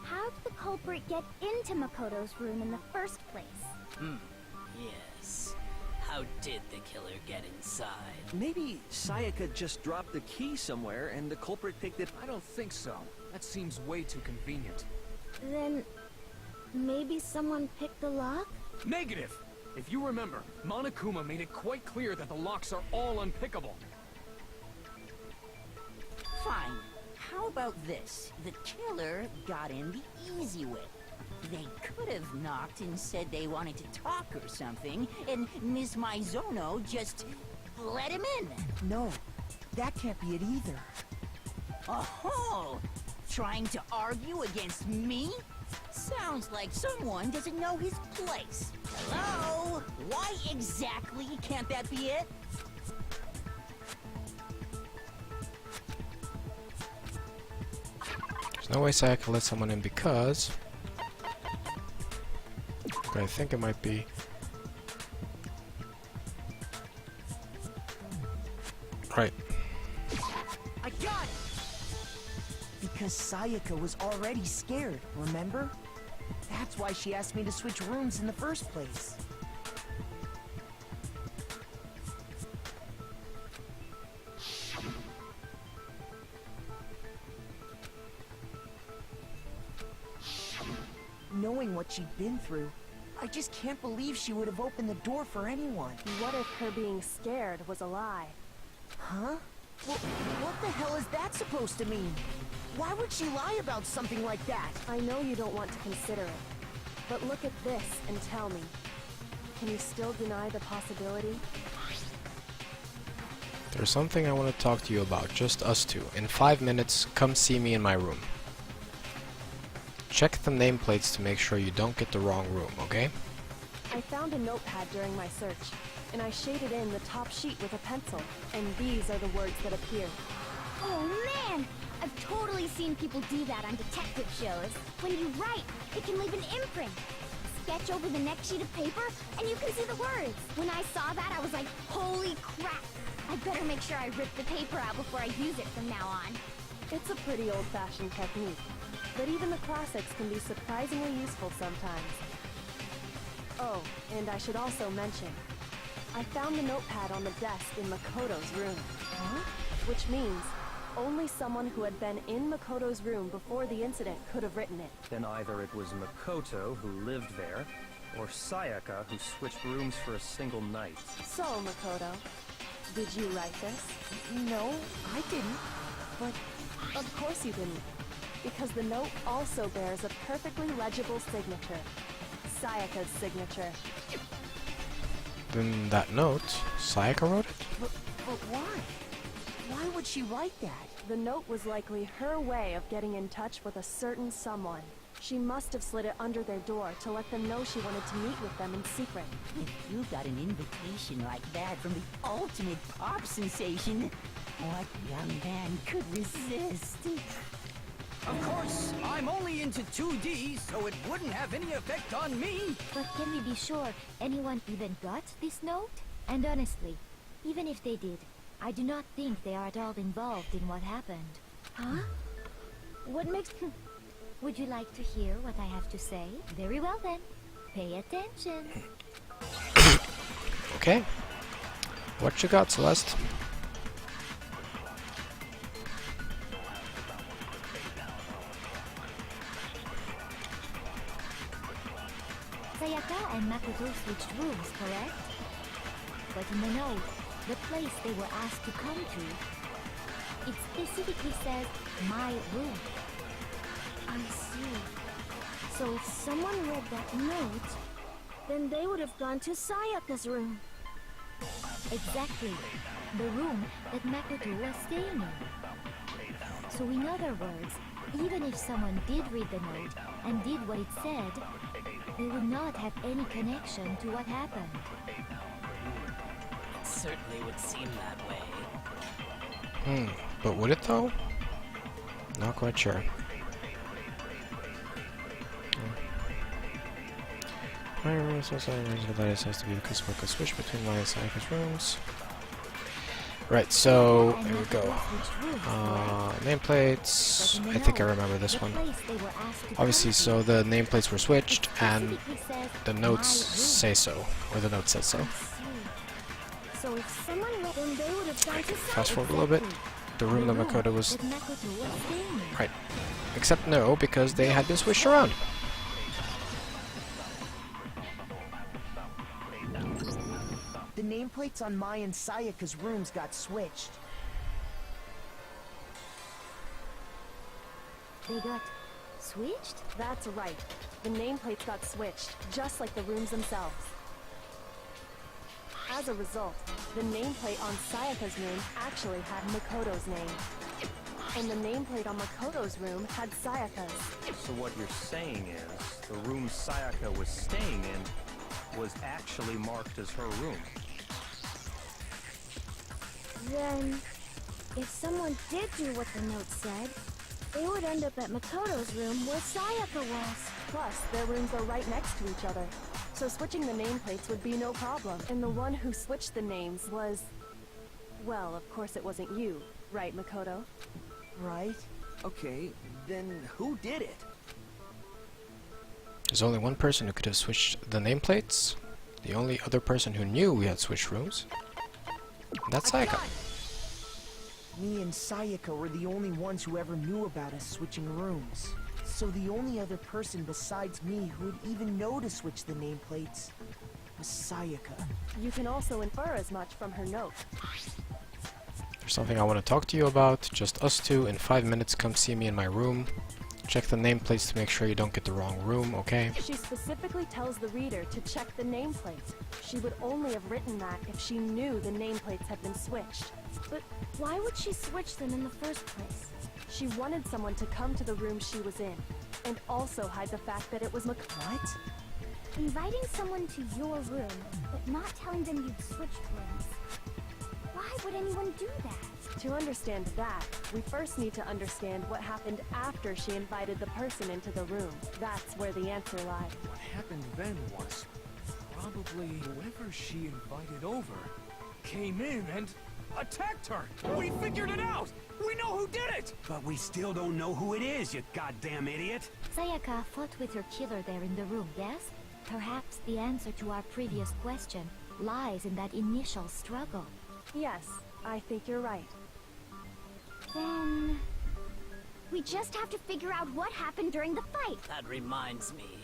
L: how did the culprit get into Makoto's room in the first place?
J: Yes. How did the killer get inside?
M: Maybe Sayaka just dropped the key somewhere and the culprit picked it.
E: I don't think so. That seems way too convenient.
D: Then maybe someone picked the lock?
E: Negative! If you remember, Monokuma made it quite clear that the locks are all unpickable.
B: Fine. How about this? The killer got in the easy way. They could have knocked and said they wanted to talk or something, and Ms. Maizono just let him in.
C: No, that can't be it either.
B: Oh, trying to argue against me? Sounds like someone doesn't know his place. Hello? Why exactly can't that be it?
A: There's no way Sayaka let someone in because... I think it might be... Right.
C: I got it! Because Sayaka was already scared, remember? That's why she asked me to switch rooms in the first place. knowing what she'd been through, I just can't believe she would have opened the door for anyone.
G: What if her being scared was a lie?
C: Huh? Well, what the hell is that supposed to mean? Why would she lie about something like that?
G: I know you don't want to consider it, but look at this and tell me. Can you still deny the possibility?
A: There's something I want to talk to you about, just us two. In 5 minutes, come see me in my room. Check the nameplates to make sure you don't get the wrong room, okay?
G: I found a notepad during my search, and I shaded in the top sheet with a pencil, and these are the words that appear.
L: Oh man! I've totally seen people do that on detective shows. When you write, it can leave an imprint. Sketch over the next sheet of paper, and you can see the words. When I saw that, I was like, holy crap! I'd better make sure I rip the paper out before I use it from now on.
G: It's a pretty old-fashioned technique, but even the classics can be surprisingly useful sometimes. Oh, and I should also mention, I found the notepad on the desk in Makoto's room.
C: Huh?
G: Which means only someone who had been in Makoto's room before the incident could have written it.
I: Then either it was Makoto who lived there, or Sayaka who switched rooms for a single night.
G: So, Makoto, did you write this?
C: No, I didn't. But
G: Of course you didn't, because the note also bears a perfectly legible signature. Sayaka's signature.
A: Then that note, Sayaka wrote it?
C: but why? Why would she write that?
G: The note was likely her way of getting in touch with a certain someone. She must have slid it under their door to let them know she wanted to meet with them in secret.
B: If you got an invitation like that from the ultimate pop sensation, what young man could resist?
E: Of course, I'm only into 2D, so it wouldn't have any effect on me.
K: But can we be sure anyone even got this note? And honestly, even if they did, I do not think they are at all involved in what happened.
L: Huh?
K: What makes... Would you like to hear what I have to say? Very well then. Pay attention.
A: Okay. What you got, Celeste?
K: Sayaka and Makoto switched rooms, correct? But in the note, the place they were asked to come to, it specifically says, my room.
L: I see. So if someone read that note, then they would have gone to Sayaka's room.
K: Exactly. The room that Makoto was staying in. So in other words, even if someone did read the note and did what it said, they would not have any connection to what happened.
J: It certainly would seem that way.
A: But would it though? Not quite sure. My room is also that it has to be because we could switch between my and Sayaka's rooms. Right, so here we go. Nameplates. I think I remember this one. Obviously, so the nameplates were switched, and the notes say so, or the note says so.
L: So if someone read, then they would have gone to
A: Fast forward a little bit. The room that Makoto was. Right. Except no, because they had been switched around.
C: The nameplates on Mai and Sayaka's rooms got switched.
K: They got switched?
G: That's right. The nameplates got switched, just like the rooms themselves. As a result, the nameplate on Sayaka's room actually had Makoto's name. And the nameplate on Makoto's room had Sayaka's.
I: So what you're saying is, the room Sayaka was staying in was actually marked as her room.
L: Then, if someone did do what the note said, they would end up at Makoto's room where Sayaka was.
G: Plus, their rooms are right next to each other, so switching the nameplates would be no problem. And the one who switched the names was... well, of course it wasn't you, right, Makoto?
C: Right?
M: Okay, then who did it?
A: There's only one person who could have switched the nameplates. The only other person who knew we had switched rooms. That's Sayaka.
C: Me and Sayaka were the only ones who ever knew about us switching rooms. So the only other person besides me who would even know to switch the nameplates was Sayaka.
G: You can also infer as much from her note.
A: There's something I want to talk to you about. Just us two. In 5 minutes, come see me in my room. Check the nameplates to make sure you don't get the wrong room, okay?
G: She specifically tells the reader to check the nameplates. She would only have written that if she knew the nameplates had been switched.
D: But why would she switch them in the first place?
G: She wanted someone to come to the room she was in, and also hide the fact that it was
C: What?
D: Inviting someone to your room, but not telling them you'd switched rooms. Why would anyone do that?
G: To understand that, we first need to understand what happened after she invited the person into the room. That's where the answer lies.
E: What happened then was probably whoever she invited over came in and attacked her. We figured it out. We know who did it.
F: But we still don't know who it is, you goddamn idiot!
K: Sayaka fought with her killer there in the room, yes? Perhaps the answer to our previous question lies in that initial struggle.
G: Yes, I think you're right.
L: Then... we just have to figure out what happened during the fight.
J: That reminds me.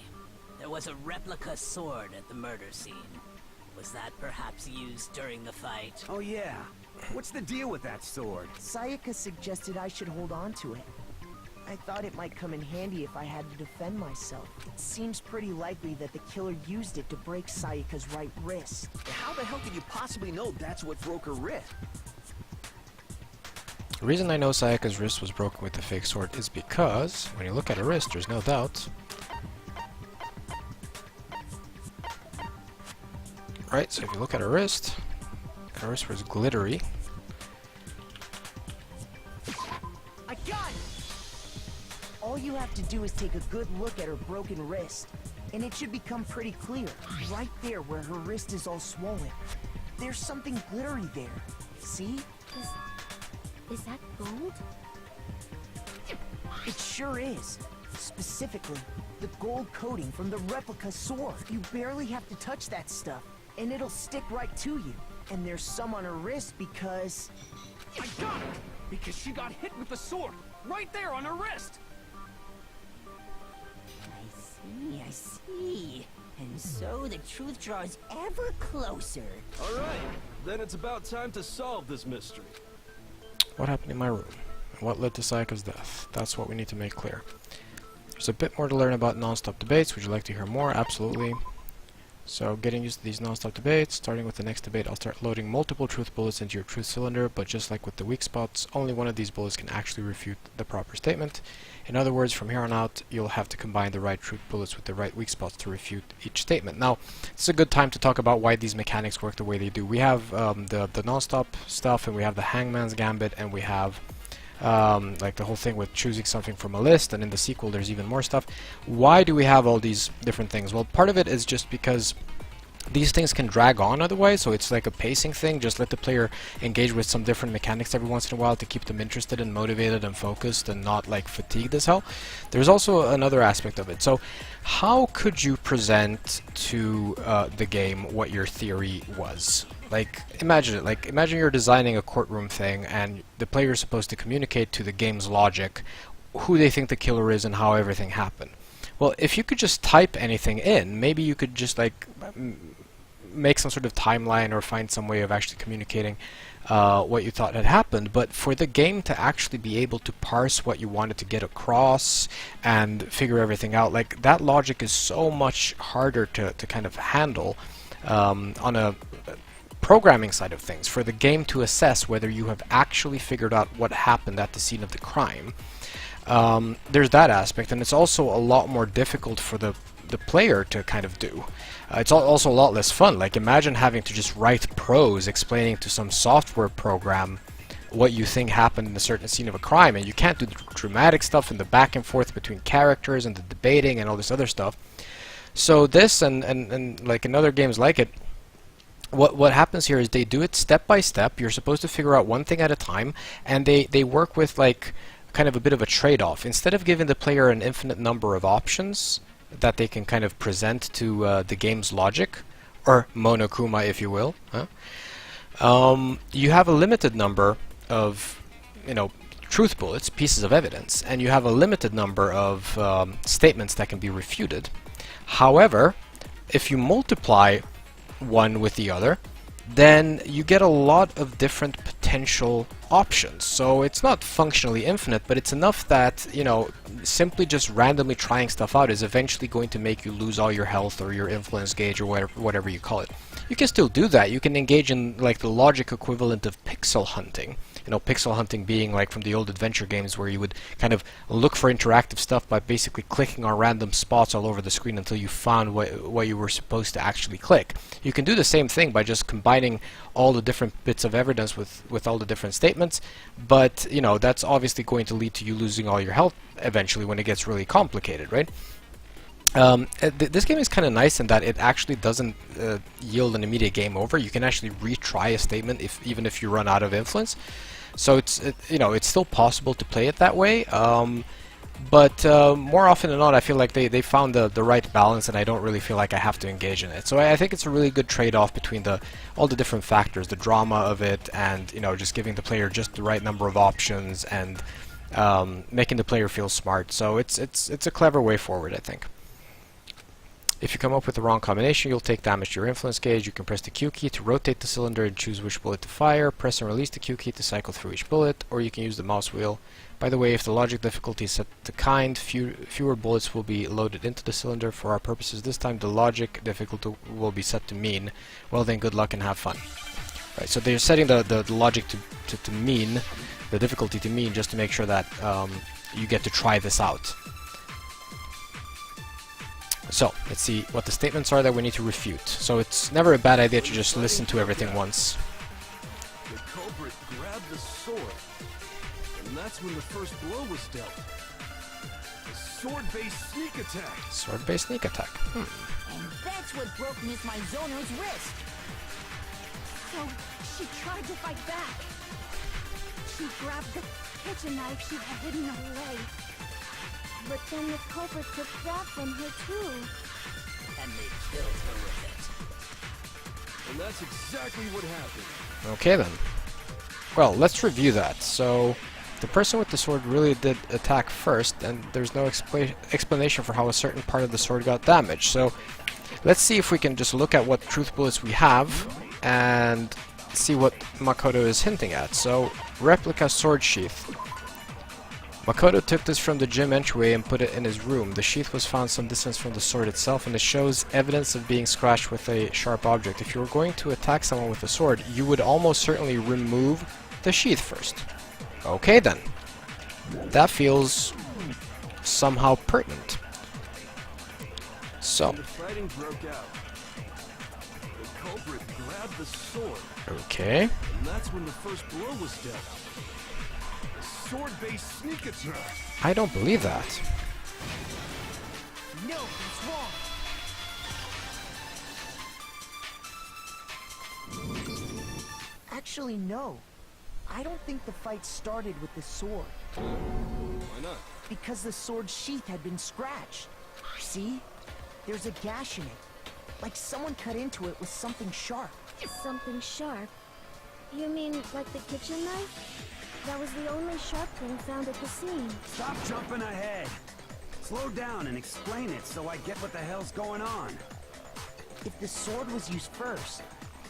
J: There was a replica sword at the murder scene. Was that perhaps used during the fight?
F: Oh yeah. What's the deal with that sword?
C: Sayaka suggested I should hold on to it. I thought it might come in handy if I had to defend myself. It seems pretty likely that the killer used it to break Sayaka's right wrist.
M: How the hell could you possibly know that's what broke her wrist?
A: The reason I know Sayaka's wrist was broken with the fake sword is because, when you look at her wrist, there's no doubt. Right, so if you look at her wrist was glittery.
C: I got it! All you have to do is take a good look at her broken wrist, and it should become pretty clear. Right there where her wrist is all swollen. There's something glittery there. See?
K: Is that gold?
C: It sure is. Specifically, the gold coating from the replica sword. You barely have to touch that stuff, and it'll stick right to you. And there's some on her wrist because...
E: I got it! Because she got hit with the sword, right there on her wrist!
B: I see. And so the truth draws ever closer.
H: All right, then it's about time to solve this mystery.
A: What happened in my room? And what led to Sayaka's death? That's what we need to make clear. There's a bit more to learn about non-stop debates. Would you like to hear more? Absolutely. So, getting used to these non-stop debates. Starting with the next debate, I'll start loading multiple truth bullets into your truth cylinder, but just like with the weak spots, only one of these bullets can actually refute the proper statement. In other words, from here on out, you'll have to combine the right truth bullets with the right weak spots to refute each statement. Now, it's a good time to talk about why these mechanics work the way they do. We have the non-stop stuff, and we have the hangman's gambit, and we have like the whole thing with choosing something from a list, and in the sequel there's even more stuff. Why do we have all these different things? Well, part of it is just because these things can drag on otherwise, so it's like a pacing thing. Just let the player engage with some different mechanics every once in a while to keep them interested and motivated and focused and not like fatigued as hell. There's also another aspect of it. So how could you present to the game what your theory was? Like, imagine it. Like, imagine you're designing a courtroom thing and the player is supposed to communicate to the game's logic who they think the killer is and how everything happened. Well, if you could just type anything in, maybe you could just like make some sort of timeline or find some way of actually communicating what you thought had happened. But for the game to actually be able to parse what you wanted to get across and figure everything out, like that logic is so much harder to kind of handle on a programming side of things, for the game to assess whether you have actually figured out what happened at the scene of the crime. There's that aspect, and it's also a lot more difficult for the player to kind of do. It's also a lot less fun. Like, imagine having to just write prose explaining to some software program what you think happened in a certain scene of a crime, and you can't do the dramatic stuff and the back and forth between characters and the debating and all this other stuff. So this and like in other games like it, what happens here is they do it step by step. You're supposed to figure out one thing at a time, and they work with like kind of a bit of a trade-off. Instead of giving the player an infinite number of options that they can kind of present to the game's logic, or Monokuma if you will, you have a limited number of truth bullets, pieces of evidence, and you have a limited number of statements that can be refuted. However, if you multiply one with the other, then you get a lot of different potential options. So it's not functionally infinite, but it's enough that, you know, simply just randomly trying stuff out is eventually going to make you lose all your health or your influence gauge or whatever you call it. You can still do that. You can engage in like the logic equivalent of pixel hunting. You know, pixel hunting being like from the old adventure games where you would kind of look for interactive stuff by basically clicking on random spots all over the screen until you found what you were supposed to actually click. You can do the same thing by just combining all the different bits of evidence with all the different statements, but you know, that's obviously going to lead to you losing all your health eventually when it gets really complicated, right? This game is kind of nice in that it actually doesn't yield an immediate game over. You can actually retry a statement even if you run out of influence. So you know, it's still possible to play it that way. But more often than not, I feel like they found the right balance, and I don't really feel like I have to engage in it. So I think it's a really good trade-off between all the different factors, the drama of it, and you know, just giving the player just the right number of options and making the player feel smart. So it's a clever way forward, I think. If you come up with the wrong combination, you'll take damage to your influence gauge. You can press the Q key to rotate the cylinder and choose which bullet to fire. Press and release the Q key to cycle through each bullet, or you can use the mouse wheel. By the way, if the logic difficulty is set to kind, fewer bullets will be loaded into the cylinder. For our purposes this time, the logic difficulty will be set to mean. Well then, good luck and have fun. Right, so they're setting the logic to mean, the difficulty to mean, just to make sure that you get to try this out. So, let's see what the statements are that we need to refute. So it's never a bad idea to just listen to everything once.
H: The culprit grabbed the sword, and that's when the first blow was dealt. A sword-based sneak attack.
A: Sword-based sneak attack.
B: And that's what broke Miss Maizono's wrist.
L: So, she tried to fight back. She grabbed the kitchen knife she had hidden away. But then the culprit took that from her too.
J: And they killed her with it.
H: And that's exactly what happened.
A: Okay then. Well, let's review that. So, the person with the sword really did attack first, and there's no explanation for how a certain part of the sword got damaged. So, let's see if we can just look at what truth bullets we have and see what Makoto is hinting at. So, replica sword sheath. Makoto took this from the gym entryway and put it in his room. The sheath was found some distance from the sword itself, and it shows evidence of being scratched with a sharp object. If you were going to attack someone with a sword, you would almost certainly remove the sheath first. Okay then. That feels somehow pertinent. So.
H: When the fighting broke out, the culprit grabbed the sword.
A: Okay.
H: And that's when the first blow was dealt. Sword-based sneak attack.
A: I don't believe that.
C: No, it's wrong. Actually, no. I don't think the fight started with the sword.
H: Why not?
C: Because the sword sheath had been scratched. See? There's a gash in it. Like someone cut into it with something sharp.
D: Something sharp? You mean like the kitchen knife? That was the only sharp thing found at the scene.
F: Stop jumping ahead. Slow down and explain it so I get what the hell's going on.
C: If the sword was used first,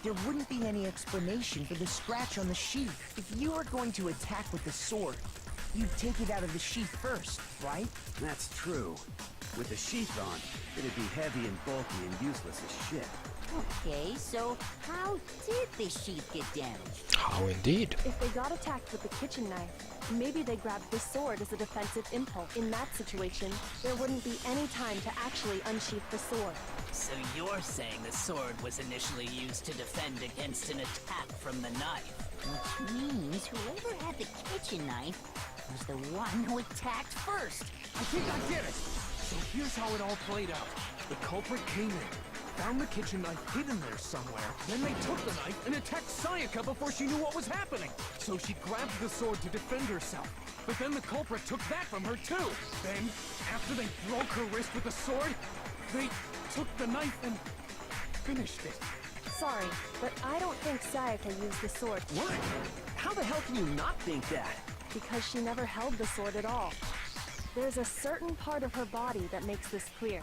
C: there wouldn't be any explanation for the scratch on the sheath. If you were going to attack with the sword, you'd take it out of the sheath first, right?
F: That's true. With the sheath on, it'd be heavy and bulky and useless as shit.
B: Okay, so how did the sheath get damaged?
A: How indeed.
G: If they got attacked with the kitchen knife, maybe they grabbed the sword as a defensive impulse. In that situation, there wouldn't be any time to actually unsheath the sword.
J: So you're saying the sword was initially used to defend against an attack from the knife?
B: Which means whoever had the kitchen knife was the one who attacked first.
E: I think I get it. So here's how it all played out. The culprit came in, found the kitchen knife hidden there somewhere. Then they took the knife and attacked Sayaka before she knew what was happening. So she grabbed the sword to defend herself. But then the culprit took that from her too. Then, after they broke her wrist with the sword, they took the knife and finished it.
G: Sorry, but I don't think Sayaka used the sword.
M: What? How the hell can you not think that?
G: because she never held the sword at all. There's a certain part of her body that makes this clear.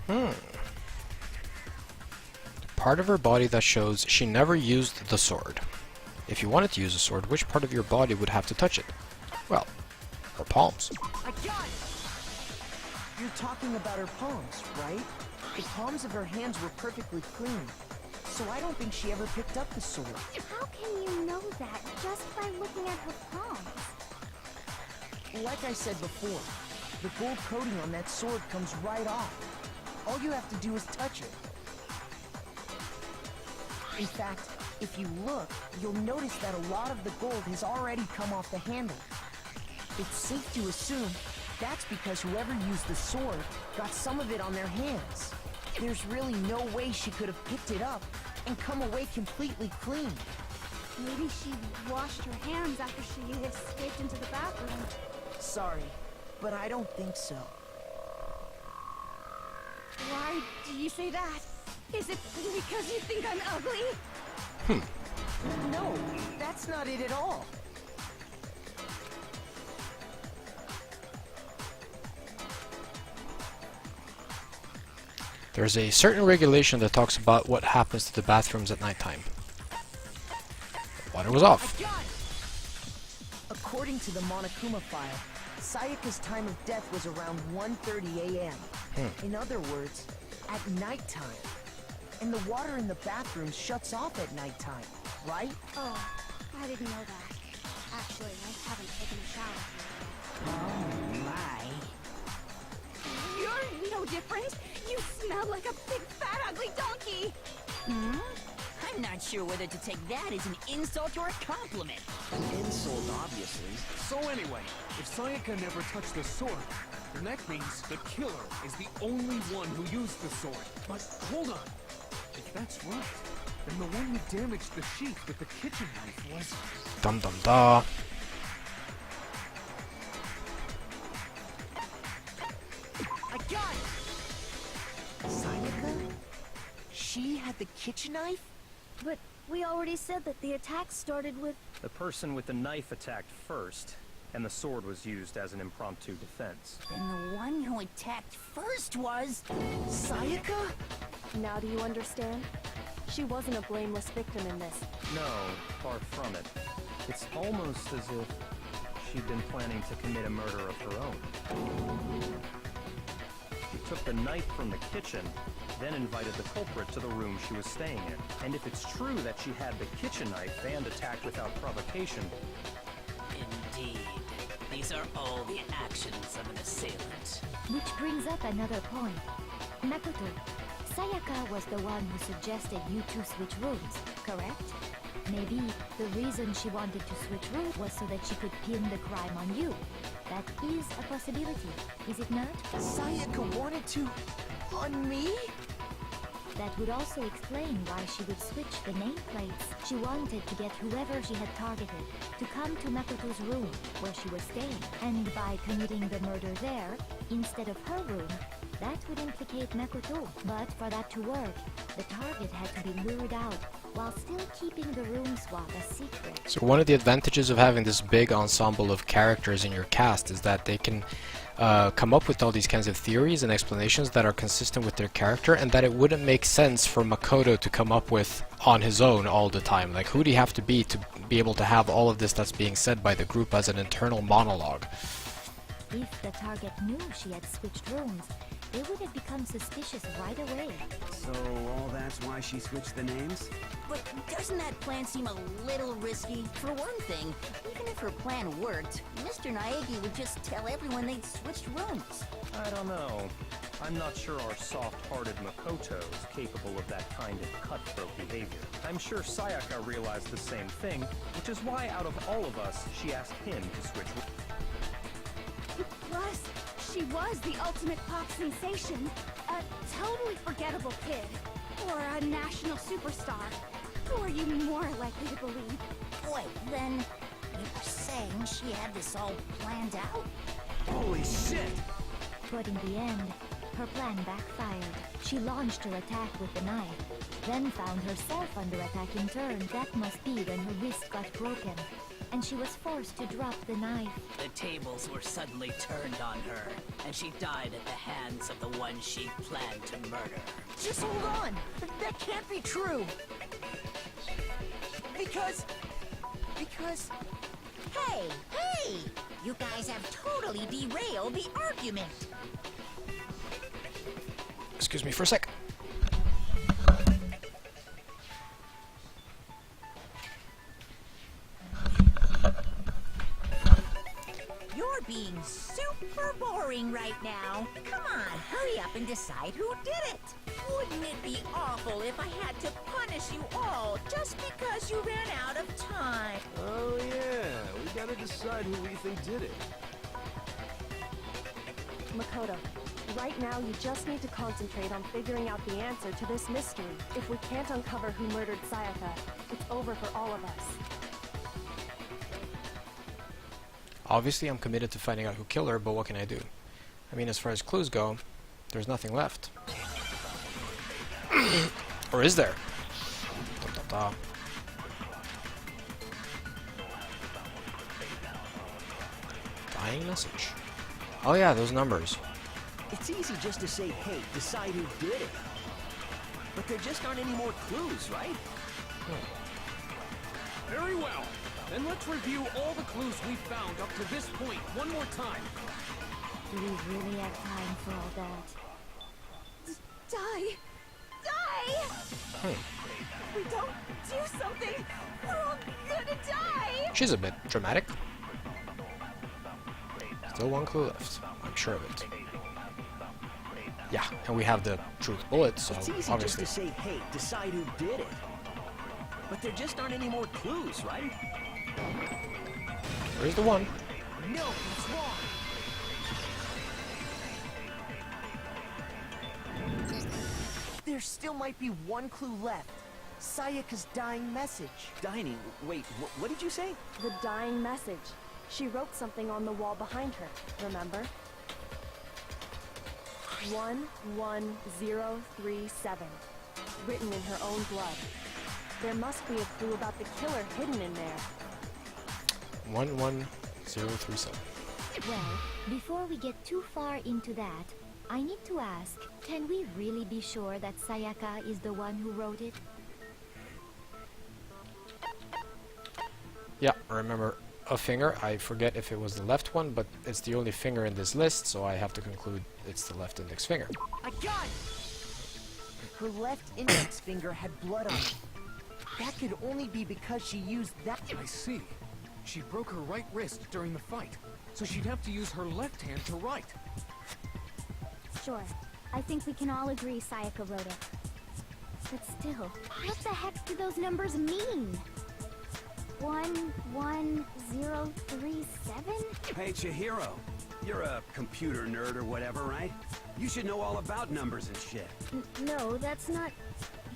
A: Part of her body that shows she never used the sword. If you wanted to use a sword, which part of your body would have to touch it? Well, her palms.
C: I got it! You're talking about her palms, right? The palms of her hands were perfectly clean, so I don't think she ever picked up the sword.
L: How can you know that just by looking at her palms?
C: Like I said before, the gold coating on that sword comes right off. All you have to do is touch it. In fact, if you look, you'll notice that a lot of the gold has already come off the handle. It's safe to assume that's because whoever used the sword got some of it on their hands. There's really no way she could have picked it up and come away completely clean.
L: Maybe she washed her hands after she escaped into the bathroom.
C: Sorry, but I don't think so.
L: Why do you say that? Is it because you think I'm ugly?
C: No, that's not it at all.
A: There's a certain regulation that talks about what happens to the bathrooms at nighttime. Water was off.
C: According to the Monokuma file, Sayaka's time of death was around 1:30 a.m. In other words, at nighttime. And the water in the bathroom shuts off at nighttime, right?
L: Oh, I didn't know that. Actually, I haven't taken a shower.
C: Oh my.
L: You're no different. You smell like a big fat ugly donkey.
J: I'm not sure whether to take that as an insult or a compliment.
M: Insult, obviously.
E: So anyway, if Sayaka never touched the sword, then that means the killer is the only one who used the sword. But hold on. If that's right, then the one who damaged the sheath with the kitchen knife was...
A: Dum dum da.
C: I got it! Sayaka? She had the kitchen knife?
D: But we already said that the attack started with...
I: The person with the knife attacked first, and the sword was used as an impromptu defense.
J: And the one who attacked first was...
C: Sayaka?
G: Now do you understand? She wasn't a blameless victim in this.
I: No, far from it. It's almost as if she'd been planning to commit a murder of her own. She took the knife from the kitchen, then invited the culprit to the room she was staying in. And if it's true that she had the kitchen knife and attacked without provocation...
J: Indeed. These are all the actions of an assailant.
D: Which brings up another point. Makoto, Sayaka was the one who suggested you two switch rooms, correct? Maybe the reason she wanted to switch rooms was so that she could pin the crime on you. That is a possibility, is it not?
C: Sayaka wanted to... on me?
D: That would also explain why she would switch the nameplates. She wanted to get whoever she had targeted to come to Makoto's room where she was staying. And by committing the murder there, instead of her room, that would implicate Makoto. But for that to work, the target had to be lured out while still keeping the room swap a secret.
A: So one of the advantages of having this big ensemble of characters in your cast is that they can come up with all these kinds of theories and explanations that are consistent with their character, and that it wouldn't make sense for Makoto to come up with on his own all the time. Like, who do you have to be able to have all of this that's being said by the group as an internal monologue?
D: If the target knew she had switched rooms, they would have become suspicious right away.
F: So all that's why she switched the names?
J: But doesn't that plan seem a little risky? For one thing, even if her plan worked, Mr. Naegi would just tell everyone they'd switched rooms.
I: I don't know. I'm not sure our soft-hearted Makoto is capable of that kind of cutthroat behavior. I'm sure Sayaka realized the same thing, which is why out of all of us, she asked him to switch rooms.
L: Plus, she was the ultimate pop sensation. A totally forgettable kid. Or a national superstar. Who are you more likely to believe?
J: Wait, then you're saying she had this all planned out?
M: Holy shit!
D: But in the end, her plan backfired. She launched her attack with the knife, then found herself under attack in turn. That must be when her wrist got broken.
K: and she was forced to drop the knife.
J: The tables were suddenly turned on her, and she died at the hands of the one she planned to murder.
C: Just hold on! That can't be true! Because...
B: Hey, hey! You guys have totally derailed the argument.
A: Excuse me for a sec.
B: You're being super boring right now. Come on, hurry up and decide who did it. Wouldn't it be awful if I had to punish you all just because you ran out of time?
H: Oh yeah, we gotta decide who we think did it.
G: Makoto, right now you just need to concentrate on figuring out the answer to this mystery. If we can't uncover who murdered Sayaka, it's over for all of us.
A: Obviously, I'm committed to finding out who killed her, but what can I do? I mean, as far as clues go, there's nothing left. Or is there? Da, da, da. Dying message. Oh yeah, those numbers.
M: It's easy just to say, hey, decide who did it. But there just aren't any more clues, right?
E: Very well. Then let's review all the clues we found up to this point one more time.
K: Do we really have time for all that?
L: Die! Die! If we don't do something, we're all gonna die!
A: She's a bit dramatic. Still one clue left. I'm sure of it. Yeah, and we have the truth bullet, so
M: It's easy
A: obviously.
M: just to say, hey, decide who did it. But there just aren't any more clues, right?
A: Where's the one?
C: No, it's wrong! There still might be one clue left. Sayaka's dying message.
M: Dining, wait, what did you say?
G: The dying message. She wrote something on the wall behind her, remember? 11037. Written in her own blood. There must be a clue about the killer hidden in there.
A: 11037.
K: Well, before we get too far into that, I need to ask, can we really be sure that Sayaka is the one who wrote it?
A: Yeah, remember a finger. I forget if it was the left one, but it's the only finger in this list, so I have to conclude it's the left index finger.
C: I got it! Her left index finger had blood on it. That could only be because she used that.
E: I see. She broke her right wrist during the fight, so she'd have to use her left hand to write.
L: Sure. I think we can all agree Sayaka wrote it. But still, what the heck do those numbers mean? 11037?
F: Hey, Chihiro. You're a computer nerd or whatever, right? You should know all about numbers and shit.
L: No, that's not...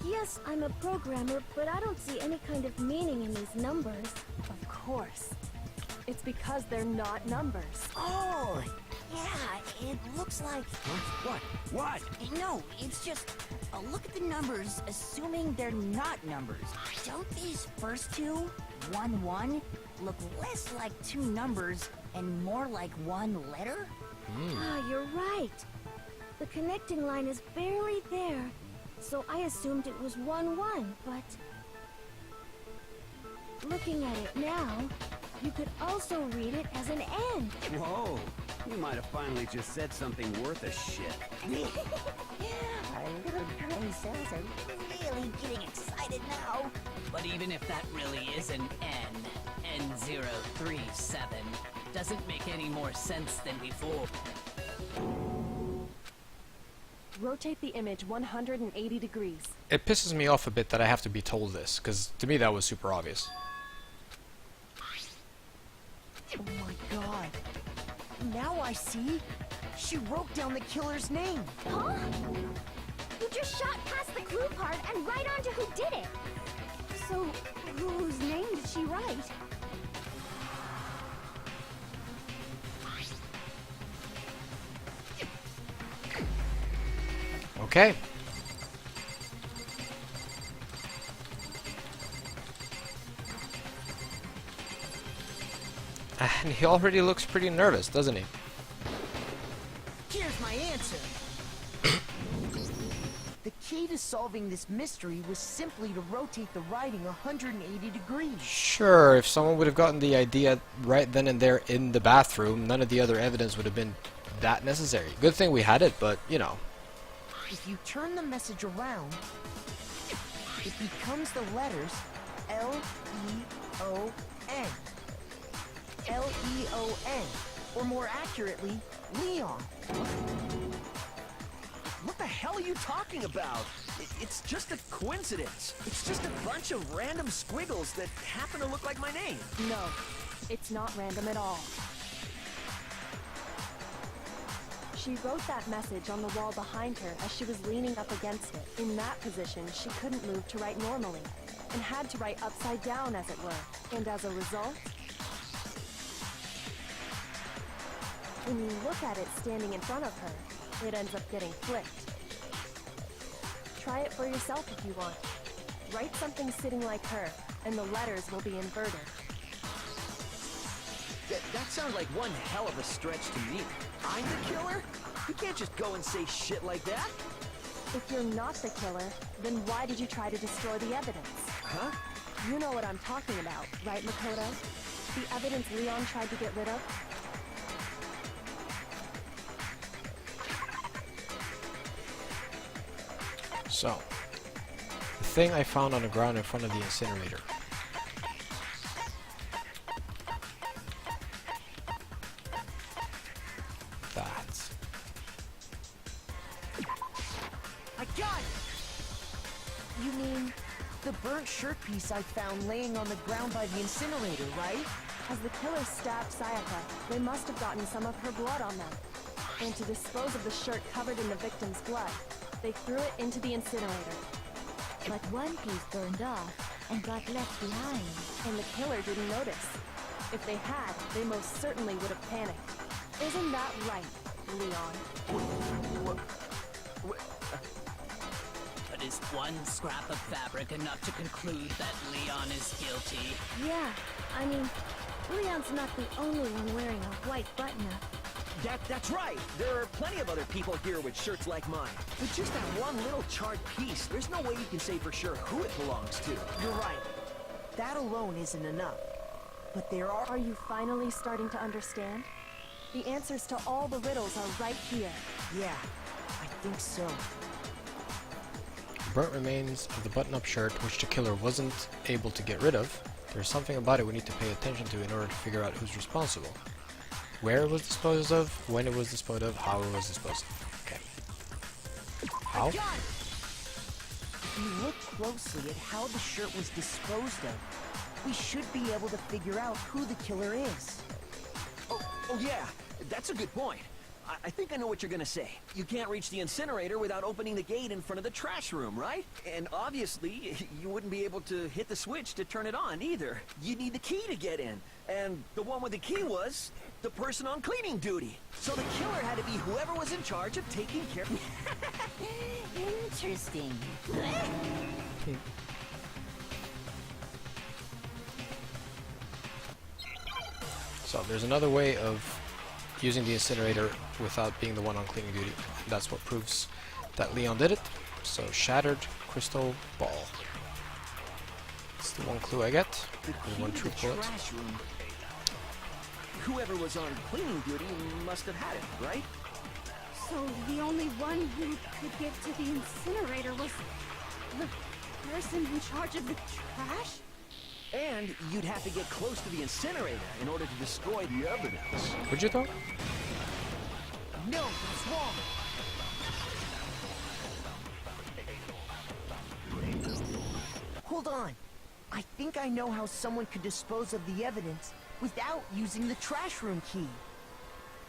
L: Yes, I'm a programmer, but I don't see any kind of meaning in these numbers.
G: Of course. It's because they're not numbers.
B: Oh, yeah, it looks like...
F: Huh? What?
B: No, it's just... look at the numbers, assuming they're not numbers. Don't these first two, 1-1, look less like two numbers and more like one letter?
L: Ah, you're right. The connecting line is barely there, so I assumed it was 1-1, but... Looking at it now, you could also read it as an N.
F: Whoa. You might have finally just said something worth a shit.
B: Our little gray cells are really getting excited now.
J: But even if that really is an N, N037, doesn't make any more sense than before.
G: Rotate the image 180 degrees.
A: It pisses me off a bit that I have to be told this, because to me that was super obvious.
C: Oh my god. Now I see. She wrote down the killer's name.
L: Huh? You just shot past the clue part and right onto who did it. So, whose name did she write?
A: Okay. And he already looks pretty nervous, doesn't he?
C: Here's my answer. The key to solving this mystery was simply to rotate the writing 180 degrees.
A: Sure, if someone would have gotten the idea right then and there in the bathroom, none of the other evidence would have been that necessary. Good thing we had it, but, you know.
C: If you turn the message around, it becomes the letters L-E-O-N. L-E-O-N. Or more accurately, Leon.
M: What the hell are you talking about? It's just a coincidence. It's just a bunch of random squiggles that happen to look like my name.
G: No, it's not random at all. She wrote that message on the wall behind her as she was leaning up against it. In that position, she couldn't move to write normally, and had to write upside down, as it were. And as a result, when you look at it standing in front of her, it ends up getting flipped. Try it for yourself if you want. Write something sitting like her, and the letters will be inverted.
M: That sounds like one hell of a stretch to me. I'm the killer? You can't just go and say shit like that.
G: If you're not the killer, then why did you try to destroy the evidence?
M: Huh?
G: You know what I'm talking about, right, Makoto? The evidence Leon tried to get rid of?
A: So, the thing I found on the ground in front of the incinerator. That.
C: I got it! You mean the burnt shirt piece I found laying on the ground by the incinerator, right?
G: As the killer stabbed Sayaka, they must have gotten some of her blood on them. And to dispose of the shirt covered in the victim's blood, they threw it into the incinerator.
K: But one piece burned off and got left behind.
G: And the killer didn't notice. If they had, they most certainly would have panicked. Isn't that right, Leon?
J: But is one scrap of fabric enough to conclude that Leon is guilty?
K: Yeah, I mean, Leon's not the only one wearing a white button-up.
M: That's right. There are plenty of other people here with shirts like mine. But just that one little charred piece, there's no way you can say for sure who it belongs to.
C: You're right. That alone isn't enough. But there are...
G: Are you finally starting to understand? The answers to all the riddles are right here.
C: Yeah, I think so.
A: Burnt remains of the button-up shirt, which the killer wasn't able to get rid of. There's something about it we need to pay attention to in order to figure out who's responsible. Where it was disposed of, when it was disposed of, how it was disposed of. Okay. How?
C: If you look closely at how the shirt was disposed of, we should be able to figure out who the killer is.
M: Oh yeah, that's a good point. I think I know what you're gonna say. You can't reach the incinerator without opening the gate in front of the trash room, right? And obviously, you wouldn't be able to hit the switch to turn it on either. You'd need the key to get in. And the one with the key was the person on cleaning duty. So the killer had to be whoever was in charge of taking care of...
B: Interesting.
A: So there's another way of using the incinerator without being the one on cleaning duty. That's what proves that Leon did it. So shattered crystal ball. That's the one clue I get.
M: The
A: And
M: key
A: one
M: to
A: true
M: the
A: bullet.
M: trash room. Whoever was on cleaning duty must have had it, right?
L: So the only one who could get to the incinerator was the person in charge of the trash?
M: And you'd have to get close to the incinerator in order to destroy the evidence.
A: Would you though?
C: No, that's wrong. Hold on. I think I know how someone could dispose of the evidence without using the trash room key.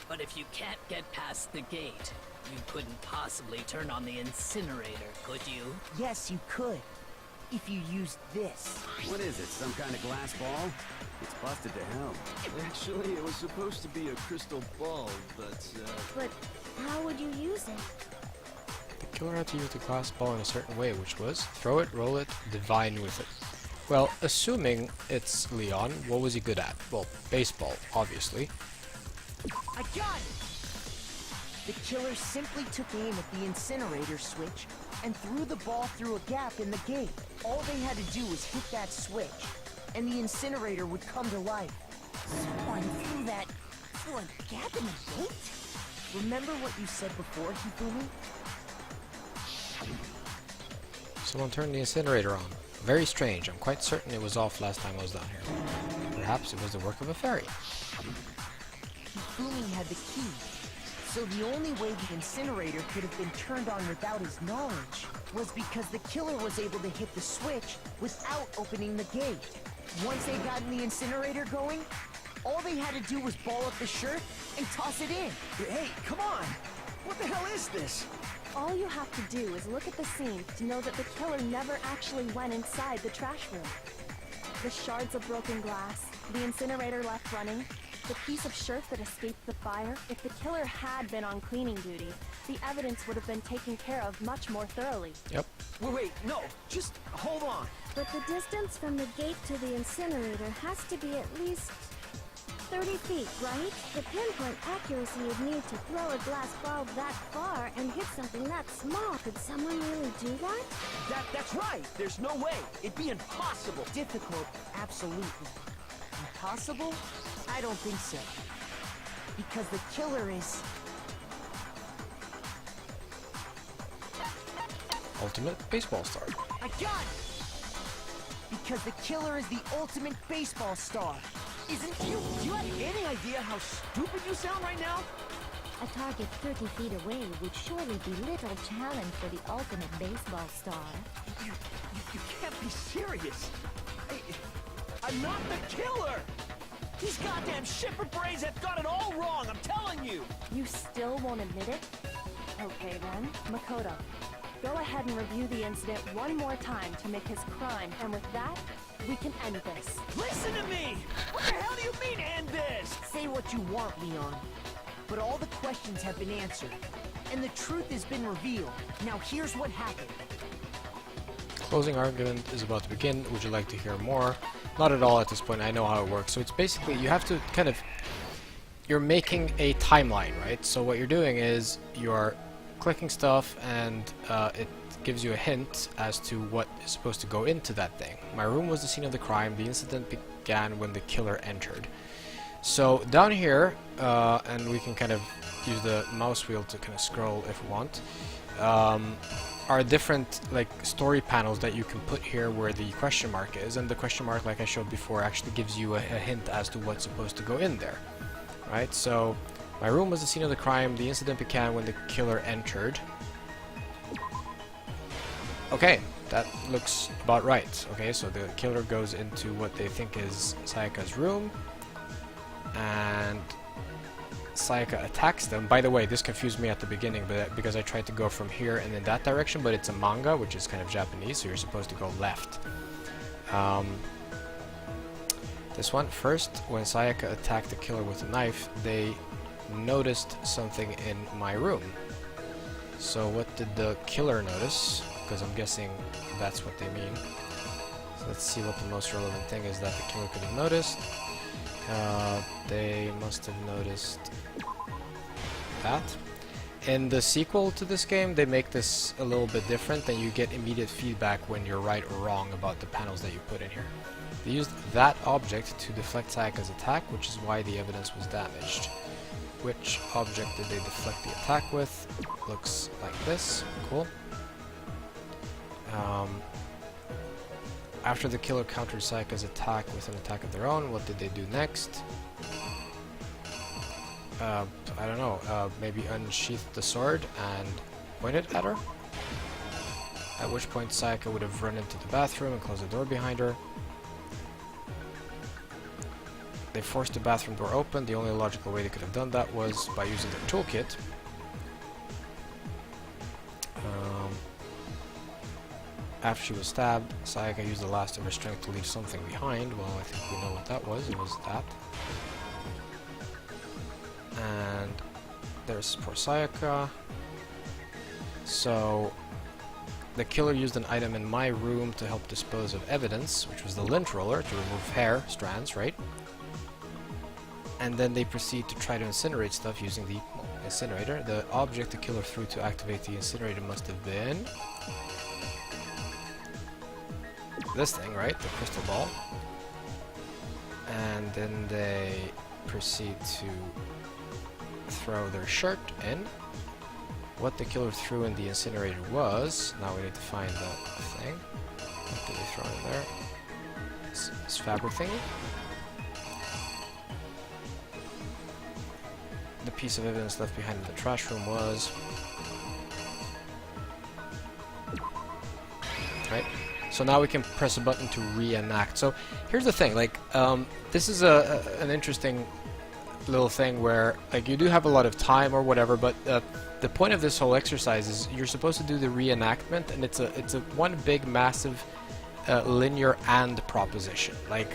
J: But if you can't get past the gate, you couldn't possibly turn on the incinerator, could you?
C: Yes, you could. If you used this.
F: What is it, some kind of glass ball? It's busted to hell.
H: Actually, it was supposed to be a crystal ball, but,
K: But how would you use it?
A: The killer had to use the glass ball in a certain way, which was throw it, roll it, divine with it. Well, assuming it's Leon, what was he good at? Well, baseball, obviously.
C: I got it! The killer simply took aim at the incinerator switch and threw the ball through a gap in the gate. All they had to do was hit that switch, and the incinerator would come to life. Someone threw that through a gap in the gate? Remember what you said before, Hifumi?
A: Someone turned the incinerator on. Very strange. I'm quite certain it was off last time I was down here. Perhaps it was the work of a fairy.
C: Hifumi had the key, so the only way the incinerator could have been turned on without his knowledge was because the killer was able to hit the switch without opening the gate. Once they got the incinerator going, all they had to do was ball up the shirt and toss it in.
M: Hey, come on! What the hell is this?
G: All you have to do is look at the scene to know that the killer never actually went inside the trash room. The shards of broken glass, the incinerator left running, the piece of shirt that escaped the fire. If the killer had been on cleaning duty, the evidence would have been taken care of much more thoroughly.
A: Yep.
M: Wait, no, just hold on.
D: But the distance from the gate to the incinerator has to be at least 30 feet, right? The pinpoint accuracy you'd need to throw a glass bulb that far and hit something that small. Could someone really do that?
M: That's right. There's no way. It'd be impossible.
C: Difficult, absolutely. Impossible? I don't think so. Because the killer is...
A: Ultimate baseball star.
C: I got it! Because the killer is the ultimate baseball star.
M: Isn't you? Do you have any idea how stupid you sound right now?
K: A target 30 feet away would surely be little challenge for the ultimate baseball star.
M: You can't be serious. I'm not the killer! These goddamn shipper brains have got it all wrong, I'm telling you!
G: You still won't admit it? Okay then, Makoto. Go ahead and review the incident one more time to make his crime, and with that, we can end this.
M: Listen to me! What the hell do you mean, end this?
C: Say what you want, Leon. But all the questions have been answered, and the truth has been revealed. Now here's what happened.
A: Closing argument is about to begin. Would you like to hear more? Not at all at this point. I know how it works. So it's basically, you have to kind of... You're making a timeline, right? So what you're doing is you're clicking stuff, and it gives you a hint as to what is supposed to go into that thing. My room was the scene of the crime. The incident began when the killer entered. So down here, and we can kind of use the mouse wheel to kind of scroll if we want, are different like story panels that you can put here where the question mark is, and the question mark, like I showed before, actually gives you a hint as to what's supposed to go in there. Right? So my room was the scene of the crime. The incident began when the killer entered. Okay, that looks about right. Okay, so the killer goes into what they think is Sayaka's room, and Sayaka attacks them. By the way, this confused me at the beginning, but because I tried to go from here and in that direction, but it's a manga, which is kind of Japanese, so you're supposed to go left. This one, first, when Sayaka attacked the killer with a knife, they noticed something in my room. So what did the killer notice? Because I'm guessing that's what they mean. So let's see what the most relevant thing is that the killer could have noticed. They must have noticed that. In the sequel to this game, they make this a little bit different, and you get immediate feedback when you're right or wrong about the panels that you put in here. They used that object to deflect Sayaka's attack, which is why the evidence was damaged. Which object did they deflect the attack with? Looks like this. Cool. After the killer countered Sayaka's attack with an attack of their own, what did they do next? I don't know, maybe unsheathed the sword and pointed at her? At which point Sayaka would have run into the bathroom and closed the door behind her. They forced the bathroom door open. The only logical way they could have done that was by using their toolkit. After she was stabbed, Sayaka used the last of her strength to leave something behind. Well, I think we know what that was. It was that. And there's poor Sayaka. So the killer used an item in my room to help dispose of evidence, which was the lint roller to remove hair strands, right? And then they proceed to try to incinerate stuff using the incinerator. The object the killer threw to activate the incinerator must have been this thing, right? The crystal ball. And then they proceed to throw their shirt in. What the killer threw in the incinerator was... Now we need to find the thing. What did they throw in there? This fabric thingy. The piece of evidence left behind in the trash room was... Right? So now we can press a button to reenact. So here's the thing, like, this is an interesting little thing where, like, you do have a lot of time or whatever, but the point of this whole exercise is you're supposed to do the reenactment, and it's a one big massive linear and proposition. Like,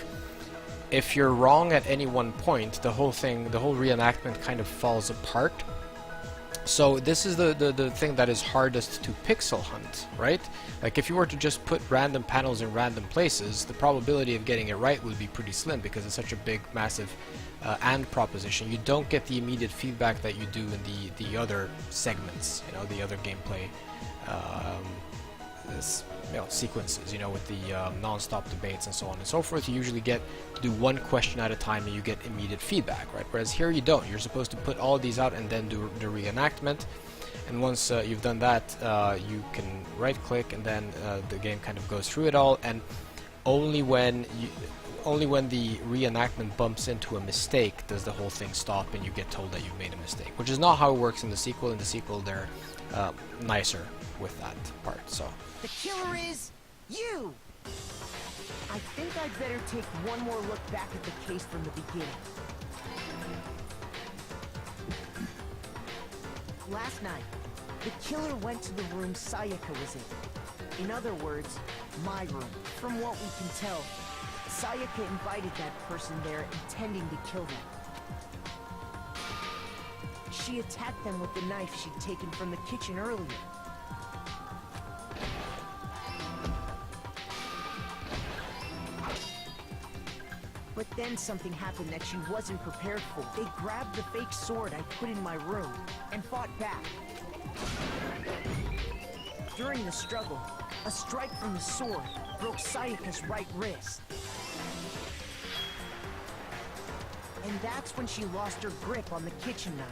A: if you're wrong at any one point, the whole reenactment kind of falls apart. So this is the thing that is hardest to pixel hunt, right? Like, if you were to just put random panels in random places, the probability of getting it right would be pretty slim because it's such a big, massive and proposition. You don't get the immediate feedback that you do in the other segments, you know, the other gameplay sequences, you know, with the non-stop debates and so on and so forth. You usually get to do one question at a time and you get immediate feedback, right? Whereas here you don't. You're supposed to put all these out and then do the reenactment. And once you've done that, you can right-click and then the game kind of goes through it all. And only when the reenactment bumps into a mistake does the whole thing stop and you get told that you've made a mistake, which is not how it works in the sequel. In the sequel, they're nicer with that part. So
C: The killer is you! I think I'd better take one more look back at the case from the beginning. Last night, the killer went to the room Sayaka was in. In other words, my room. From what we can tell, Sayaka invited that person there intending to kill them. She attacked them with the knife she'd taken from the kitchen earlier. But then something happened that she wasn't prepared for. They grabbed the fake sword I put in my room and fought back. During the struggle, a strike from the sword broke Sayaka's right wrist. And that's when she lost her grip on the kitchen knife.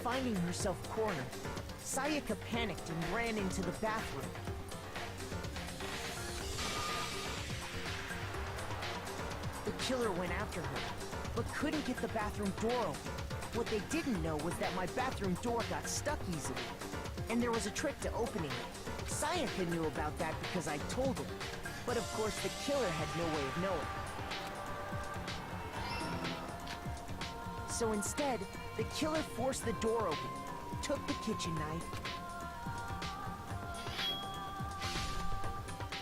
C: Finding herself cornered, Sayaka panicked and ran into the bathroom. The killer went after her, but couldn't get the bathroom door open. What they didn't know was that my bathroom door got stuck easily, and there was a trick to opening it. Sayaka knew about that because I told her, but of course the killer had no way of knowing. So instead, the killer forced the door open, took the kitchen knife,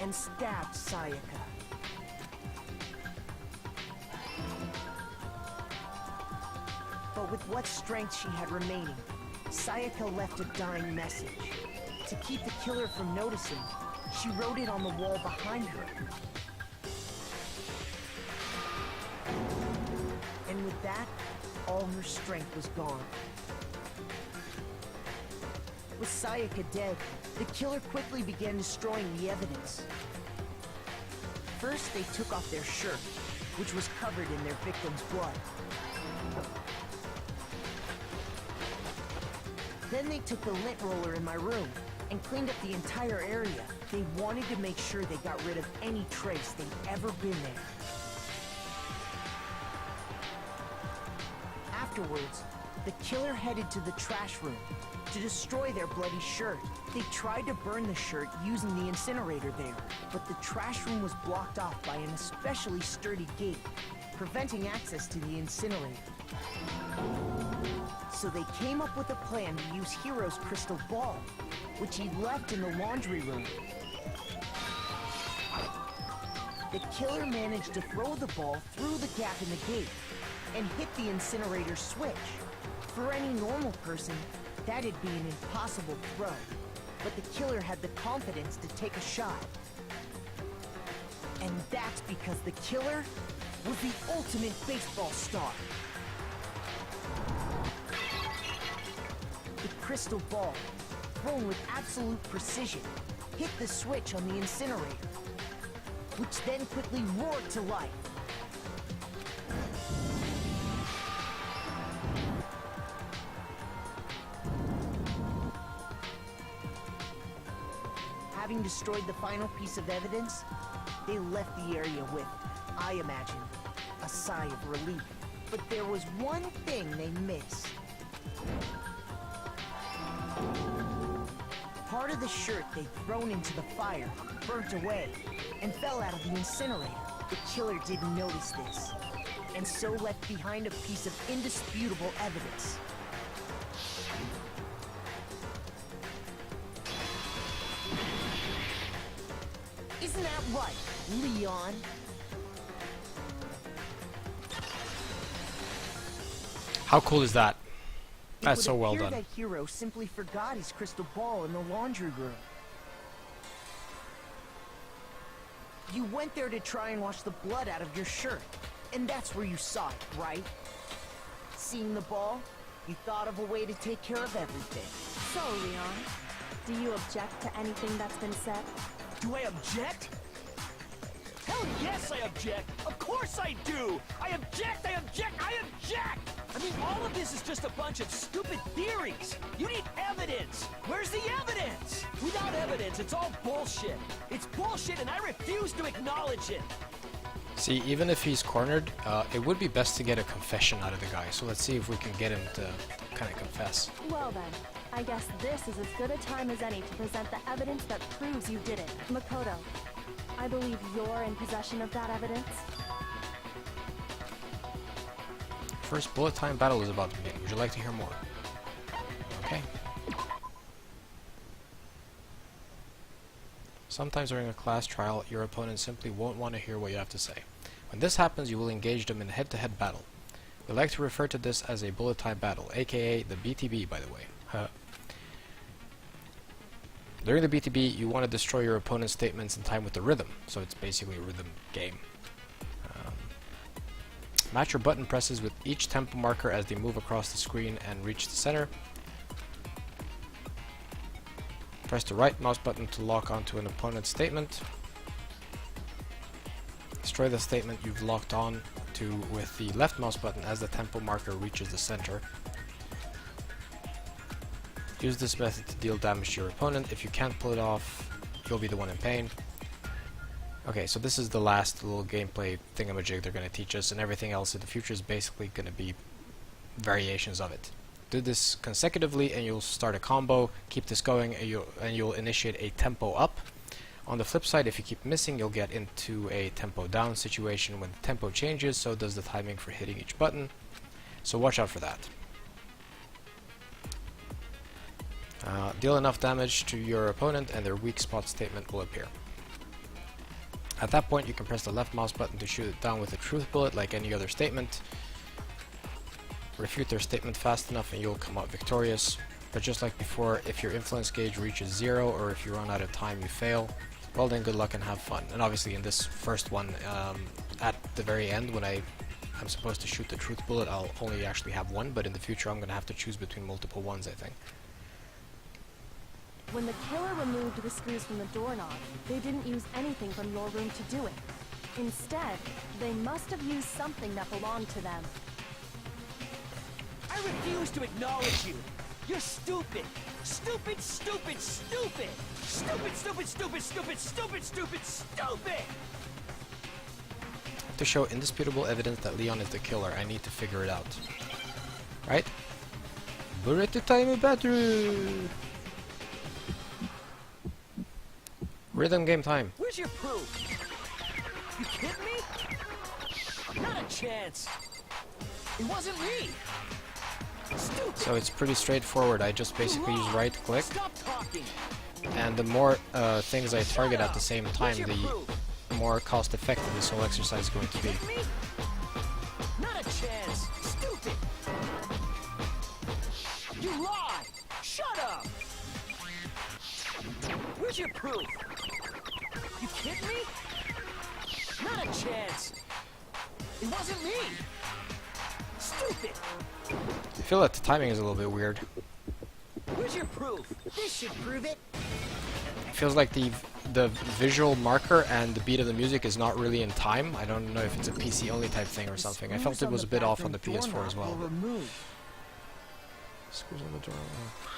C: and stabbed Sayaka. But with what strength she had remaining, Sayaka left a dying message. To keep the killer from noticing, she wrote it on the wall behind her. And with that, all her strength was gone. With Sayaka dead, the killer quickly began destroying the evidence. First, they took off their shirt, which was covered in their victim's blood. Then they took the lint roller in my room and cleaned up the entire area. They wanted to make sure they got rid of any trace they'd ever been there. Afterwards, the killer headed to the trash room to destroy their bloody shirt. They tried to burn the shirt using the incinerator there, but the trash room was blocked off by an especially sturdy gate, preventing access to the incinerator. So they came up with a plan to use Hiro's crystal ball, which he'd left in the laundry room. The killer managed to throw the ball through the gap in the gate and hit the incinerator switch. For any normal person, That'd be an impossible throw. But the killer had the confidence to take a shot. And that's because the killer was the ultimate baseball star. The crystal ball, thrown with absolute precision, hit the switch on the incinerator, which then quickly roared to life. Having destroyed the final piece of evidence, they left the area with, I imagine, a sigh of relief. But there was one thing they missed. Part of the shirt they'd thrown into the fire burnt away and fell out of the incinerator. The killer didn't notice this, and so left behind a piece of indisputable evidence. Isn't that right, Leon?
A: How cool is that? That's so well
C: It would
A: done.
C: appear that hero simply forgot his crystal ball in the laundry room. You went there to try and wash the blood out of your shirt, and that's where you saw it, right? Seeing the ball, you thought of a way to take care of everything.
G: So, Leon, do you object to anything that's been said?
M: Do I object? Hell yes, I object! Of course I do! I object! I object! I object! I mean, all of this is just a bunch of stupid theories! You need evidence! Where's the evidence? Without evidence, it's all bullshit! It's bullshit and I refuse to acknowledge it!
A: See, even if he's cornered, it would be best to get a confession out of the guy. So let's see if we can get him to kind of confess.
G: Well then, I guess this is as good a time as any to present the evidence that proves you did it. Makoto, I believe you're in possession of that evidence.
A: First bullet time battle is about to begin. Would you like to hear more? Okay. Sometimes during a class trial, your opponent simply won't want to hear what you have to say. When this happens, you will engage them in a head-to-head battle. We like to refer to this as a bullet time battle, aka the BTB, by the way. During the BTB, you want to destroy your opponent's statements in time with the rhythm, so it's basically a rhythm game. Match your button presses with each tempo marker as they move across the screen and reach the center. Press the right mouse button to lock onto an opponent's statement. Destroy the statement you've locked on to with the left mouse button as the tempo marker reaches the center. Use this method to deal damage to your opponent. If you can't pull it off, you'll be the one in pain. Okay, so this is the last little gameplay thingamajig they're going to teach us, and everything else in the future is basically going to be variations of it. Do this consecutively and you'll start a combo, keep this going, and you'll initiate a tempo up. On the flip side, if you keep missing, you'll get into a tempo down situation. When the tempo changes, so does the timing for hitting each button. So watch out for that. Deal enough damage to your opponent and their weak spot statement will appear. At that point, you can press the left mouse button to shoot it down with a truth bullet like any other statement. Refute their statement fast enough and you'll come out victorious. But just like before, if your influence gauge reaches 0 or if you run out of time, you fail. Well then, good luck and have fun. And obviously in this first one, at the very end when I'm supposed to shoot the truth bullet, I'll only actually have one, but in the future I'm going to have to choose between multiple ones, I think.
G: When the killer removed the screws from the doorknob, they didn't use anything from your room to do it. Instead, they must have used something that belonged to them.
M: I refuse to acknowledge you! You're stupid! Stupid, stupid, stupid! Stupid, stupid, stupid, stupid, stupid, stupid, stupid!
A: To show indisputable evidence that Leon is the killer, I need to figure it out. Right? Burrito time battery! Rhythm game time.
M: Where's your proof? You kidding me? Not a chance! It wasn't me! Stupid!
A: So it's pretty straightforward. I just basically use right click,
M: Stop talking!
A: and the more things I target at the same time, the more cost effective this whole exercise is going to be.
M: Me? Not a chance! Stupid! You lie! Where's your proof? You kidding me? Not a chance. It wasn't me. Stupid.
A: I feel that the timing is a little bit weird.
M: Where's your proof?
C: This should prove it.
A: It feels like the visual marker and the beat of the music is not really in time. I don't know if it's a PC only type thing or something. I felt it was a bit off on the PS4 as well. Screws on the door.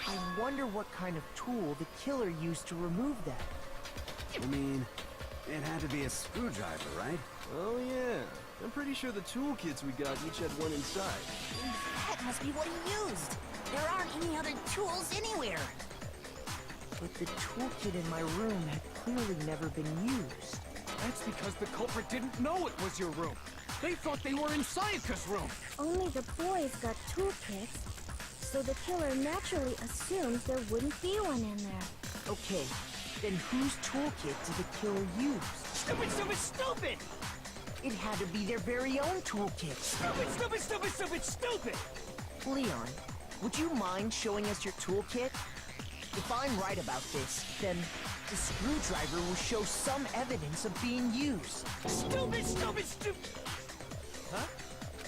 C: I wonder what kind of tool the killer used to remove that.
F: I mean, it had to be a screwdriver, right?
H: Oh yeah. I'm pretty sure the toolkits we got each had one inside.
B: That must be what he used. There aren't any other tools anywhere.
C: But the toolkit in my room had clearly never been used.
E: That's because the culprit didn't know it was your room. They thought they were in Sayaka's room.
D: Only the boys got toolkits, so the killer naturally assumed there wouldn't be one in there.
C: Okay, then whose toolkit did the killer use?
M: Stupid, stupid, stupid!
C: It had to be their very own toolkit.
M: Stupid, stupid, stupid, stupid, stupid!
C: Leon, would you mind showing us your toolkit? If I'm right about this, then the screwdriver will show some evidence of being used.
M: Stupid, stupid, stupid!
I: Huh?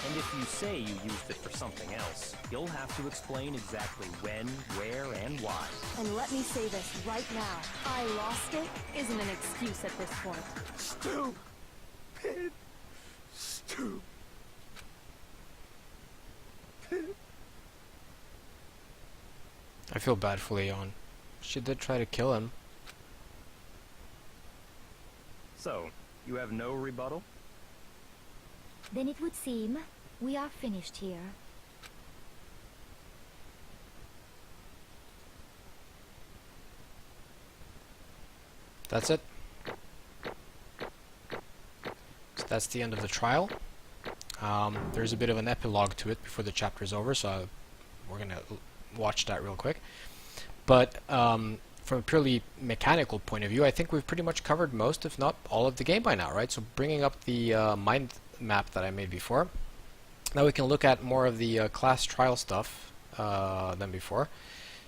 I: And if you say you used it for something else, you'll have to explain exactly when, where, and why.
G: And let me say this right now. I lost it isn't an excuse at this point.
H: Stupid. Stupid.
A: I feel bad for Leon. She did try to kill him.
I: So, you have no rebuttal?
K: Then it would seem we are finished here.
A: That's it. So that's the end of the trial. There's a bit of an epilogue to it before the chapter is over, so we're gonna watch that real quick. But from a purely mechanical point of view, I think we've pretty much covered most, if not all, of the game by now, right? So bringing up the mind map that I made before, now we can look at more of the class trial stuff than before.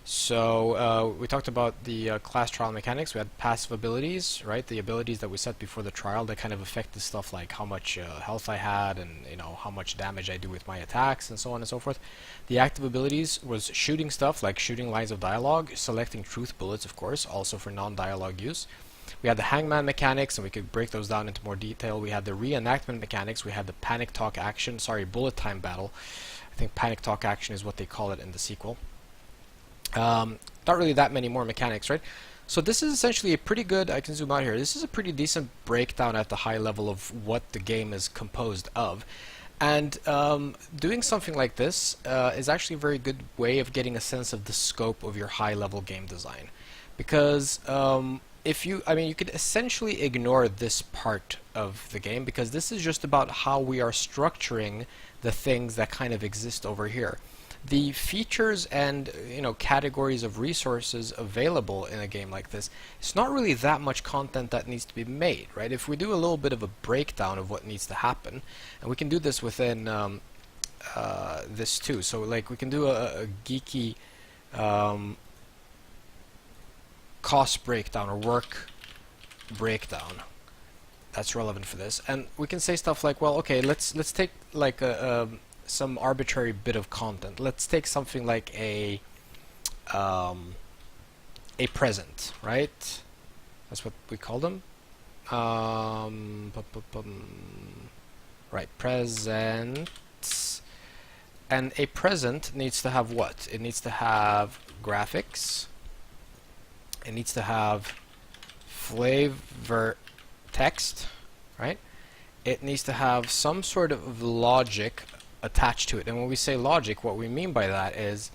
A: So we talked about the class trial mechanics. We had passive abilities, right? The abilities that we set before the trial that kind of affected stuff like how much health I had, and how much damage I do with my attacks, and so on and so forth. The active abilities was shooting stuff like shooting lines of dialogue, selecting truth bullets, of course, also for non-dialogue use. We had the hangman mechanics, and we could break those down into more detail. We had the reenactment mechanics. We had the panic talk action, bullet time battle. I think panic talk action is what they call it in the sequel. Not really that many more mechanics, right? So this is essentially a pretty good, I can zoom out here, this is a pretty decent breakdown at the high level of what the game is composed of. And doing something like this is actually a very good way of getting a sense of the scope of your high level game design. Because you could essentially ignore this part of the game, because this is just about how we are structuring the things that kind of exist over here. The features and categories of resources available in a game like this, it's not really that much content that needs to be made, right? If we do a little bit of a breakdown of what needs to happen, and we can do this within this too, so like we can do a geeky cost breakdown or work breakdown that's relevant for this, and we can say stuff like, well, okay, let's take like some arbitrary bit of content. Let's take something like a present, right? That's what we call them. Right, presents. And a present needs to have what? It needs to have graphics. It needs to have flavor text, right? It needs to have some sort of logic attached to it. And when we say logic, what we mean by that is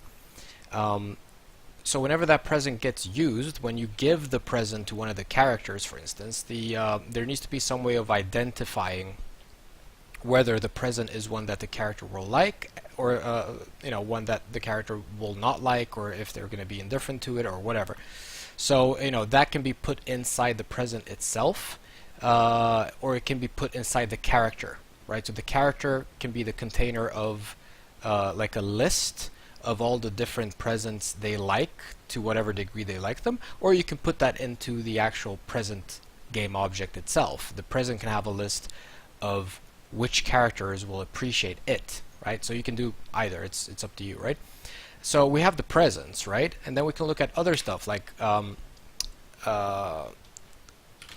A: so whenever that present gets used, when you give the present to one of the characters, for instance, there needs to be some way of identifying whether the present is one that the character will like, or one that the character will not like, or if they're going to be indifferent to it or whatever. So that can be put inside the present itself, or it can be put inside the character. Right, so the character can be the container of like a list of all the different presents they like to whatever degree they like them, or you can put that into the actual present game object itself. The present can have a list of which characters will appreciate it, right? So you can do either. It's up to you, right? So we have the presents, right? And then we can look at other stuff like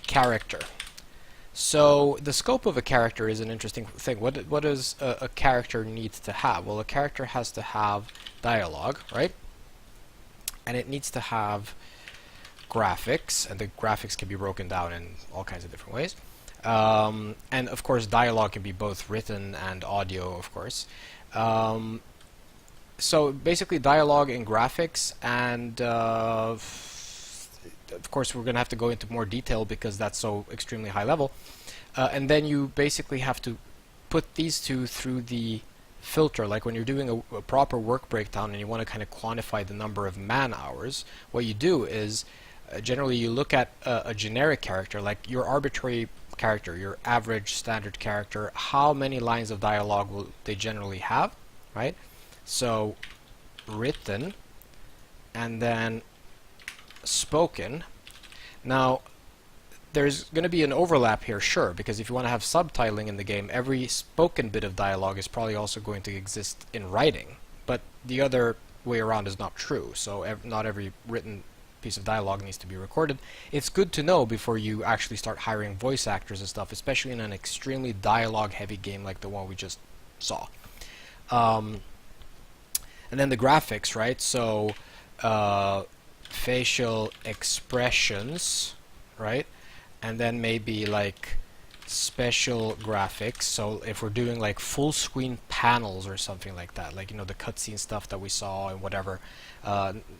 A: character. So the scope of a character is an interesting thing. What does a character need to have? Well, a character has to have dialogue, right? And it needs to have graphics, and the graphics can be broken down in all kinds of different ways. And of course, dialogue can be both written and audio, of course. So basically, dialogue and graphics, and of course, we're going to have to go into more detail because that's so extremely high level. And then you basically have to put these two through the filter. Like when you're doing a proper work breakdown and you want to kind of quantify the number of man hours, what you do is generally you look at a generic character, like your arbitrary character, your average standard character, how many lines of dialogue will they generally have, right? So written, and then spoken. Now there's going to be an overlap here, sure, because if you want to have subtitling in the game, every spoken bit of dialogue is probably also going to exist in writing, but the other way around is not true. So not every written piece of dialogue needs to be recorded. It's good to know before you actually start hiring voice actors and stuff, especially in an extremely dialogue heavy game like the one we just saw. And then the graphics, right? So facial expressions, right? And then maybe like special graphics. So if we're doing like full screen panels or something like that, like, you know, the cutscene stuff that we saw and whatever.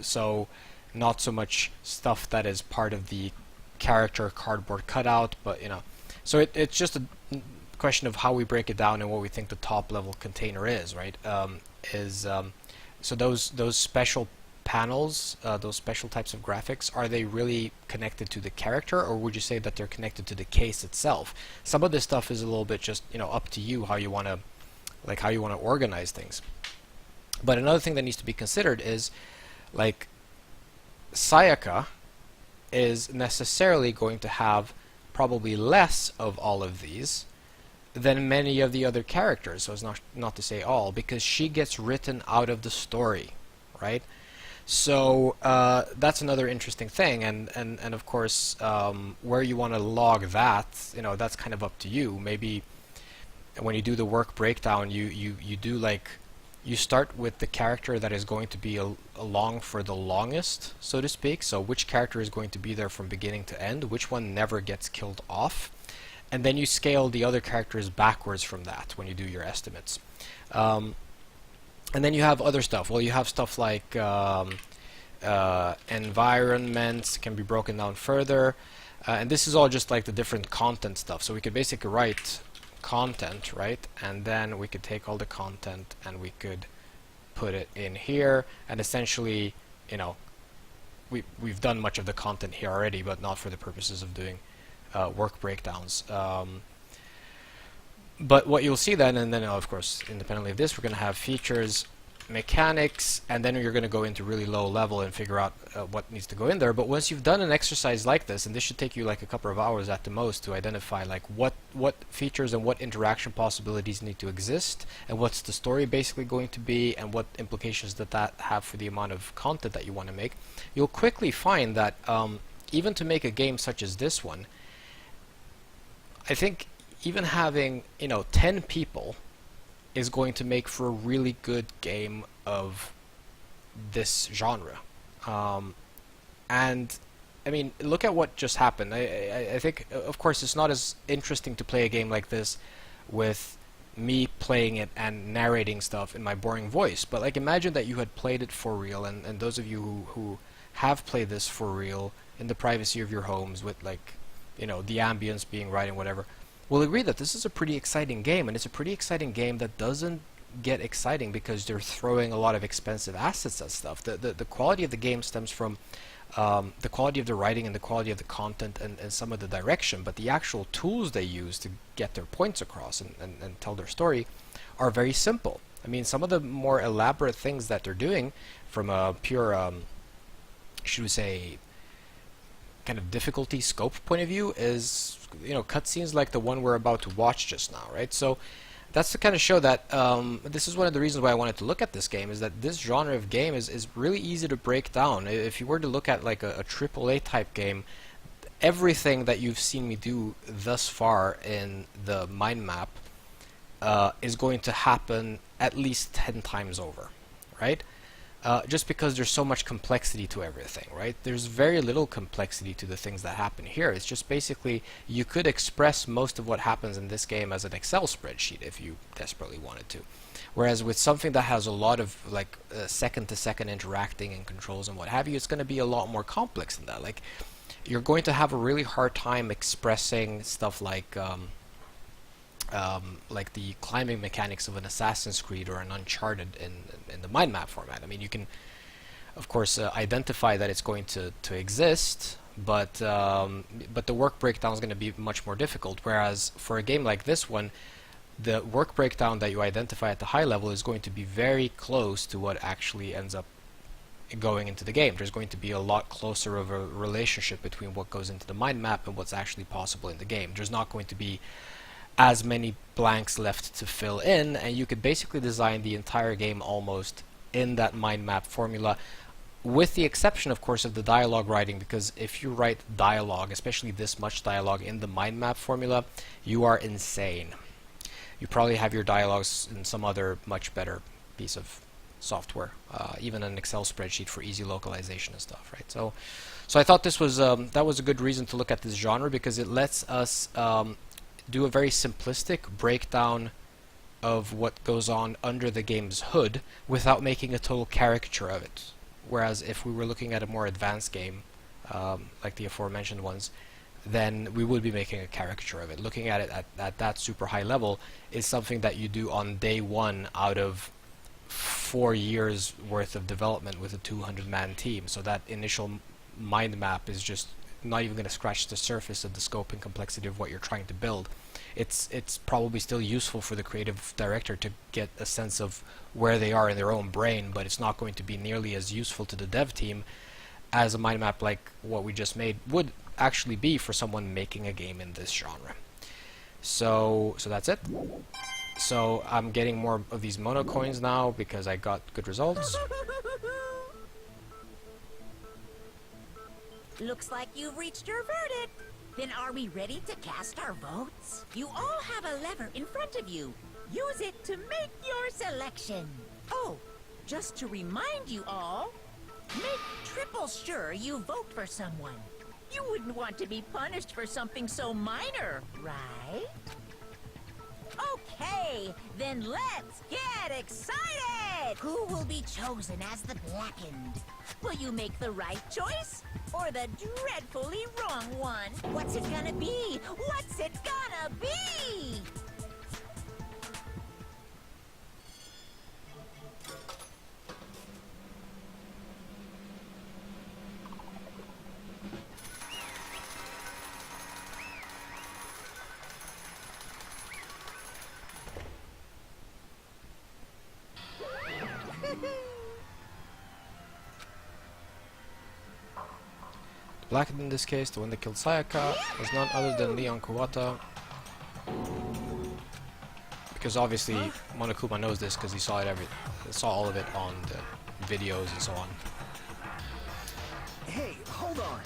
A: So not so much stuff that is part of the character cardboard cutout, but, you know, so it's just a question of how we break it down and what we think the top level container is, right? So those special panels, those special types of graphics, are they really connected to the character, or would you say that they're connected to the case itself? Some of this stuff is a little bit just, you know, up to you how you want to organize things. But another thing that needs to be considered is, like, Sayaka is necessarily going to have probably less of all of these than many of the other characters, so it's not to say all, because she gets written out of the story, right? So that's another interesting thing, and of course, where you want to log that, you know, that's kind of up to you. Maybe when you do the work breakdown, you do, like, you start with the character that is going to be along for the longest, so to speak. So which character is going to be there from beginning to end, which one never gets killed off, and then you scale the other characters backwards from that when you do your estimates. And then you have other stuff. Well, you have stuff like environments can be broken down further, and this is all just like the different content stuff. So we could basically write content, right? And then we could take all the content and we could put it in here, and essentially, you know, we've done much of the content here already, but not for the purposes of doing work breakdowns. But what you'll see then, and then of course independently of this, we're going to have features, mechanics, and then you're going to go into really low level and figure out what needs to go in there. But once you've done an exercise like this, and this should take you like a couple of hours at the most to identify like what features and what interaction possibilities need to exist, and what's the story basically going to be, and what implications that have for the amount of content that you want to make, you'll quickly find that even to make a game such as this one, I think even having, you know, 10 people is going to make for a really good game of this genre. And I mean, look at what just happened. I think, of course, it's not as interesting to play a game like this with me playing it and narrating stuff in my boring voice, but like, imagine that you had played it for real, and those of you who have played this for real in the privacy of your homes with, like, you know, the ambience being right and whatever, will agree that this is a pretty exciting game, and it's a pretty exciting game that doesn't get exciting because they're throwing a lot of expensive assets at stuff. The quality of the game stems from the quality of the writing and the quality of the content and some of the direction, but the actual tools they use to get their points across and tell their story are very simple. I mean, some of the more elaborate things that they're doing from a pure, should we say, kind of difficulty scope point of view is, you know, cutscenes like the one we're about to watch just now, right? So that's to kind of show that this is one of the reasons why I wanted to look at this game, is that this genre of game is really easy to break down. If you were to look at like a AAA type game, everything that you've seen me do thus far in the mind map is going to happen at least 10 times over, right? Just because there's so much complexity to everything, right? There's very little complexity to the things that happen here. It's just basically you could express most of what happens in this game as an Excel spreadsheet if you desperately wanted to. Whereas with something that has a lot of like second-to-second interacting and controls and what have you, it's going to be a lot more complex than that. Like, you're going to have a really hard time expressing stuff like the climbing mechanics of an Assassin's Creed or an Uncharted in the mind map format. I mean, you can, of course, identify that it's going to exist, but the work breakdown is going to be much more difficult. Whereas for a game like this one, the work breakdown that you identify at the high level is going to be very close to what actually ends up going into the game. There's going to be a lot closer of a relationship between what goes into the mind map and what's actually possible in the game. There's not going to be as many blanks left to fill in, and you could basically design the entire game almost in that mind map formula, with the exception, of course, of the dialogue writing, because if you write dialogue, especially this much dialogue in the mind map formula, you are insane. You probably have your dialogues in some other much better piece of software, even an Excel spreadsheet for easy localization and stuff, right? So I thought this was that was a good reason to look at this genre, because it lets us do a very simplistic breakdown of what goes on under the game's hood without making a total caricature of it. Whereas if we were looking at a more advanced game, like the aforementioned ones, then we would be making a caricature of it. Looking at it at that super high level is something that you do on day one out of 4 years worth of development with a 200-man team. So that initial mind map is just not even going to scratch the surface of the scope and complexity of what you're trying to build. It's probably still useful for the creative director to get a sense of where they are in their own brain, but it's not going to be nearly as useful to the dev team as a mind map like what we just made would actually be for someone making a game in this genre. So that's it. So I'm getting more of these mono coins now because I got good results.
B: Looks like you've reached your verdict. Then are we ready to cast our votes? You all have a lever in front of you. Use it to make your selection. Oh, just to remind you all, make triple sure you vote for someone. You wouldn't want to be punished for something so minor, right? Okay, then let's get excited! Who will be chosen as the Blackened? Will you make the right choice? Or the dreadfully wrong one? What's it gonna be? What's it gonna be?
A: Blackened in this case, the one that killed Sayaka, was none other than Leon Kuwata. Because obviously Monokuma knows this because he saw it saw all of it on the videos and so on.
M: Hey, hold on.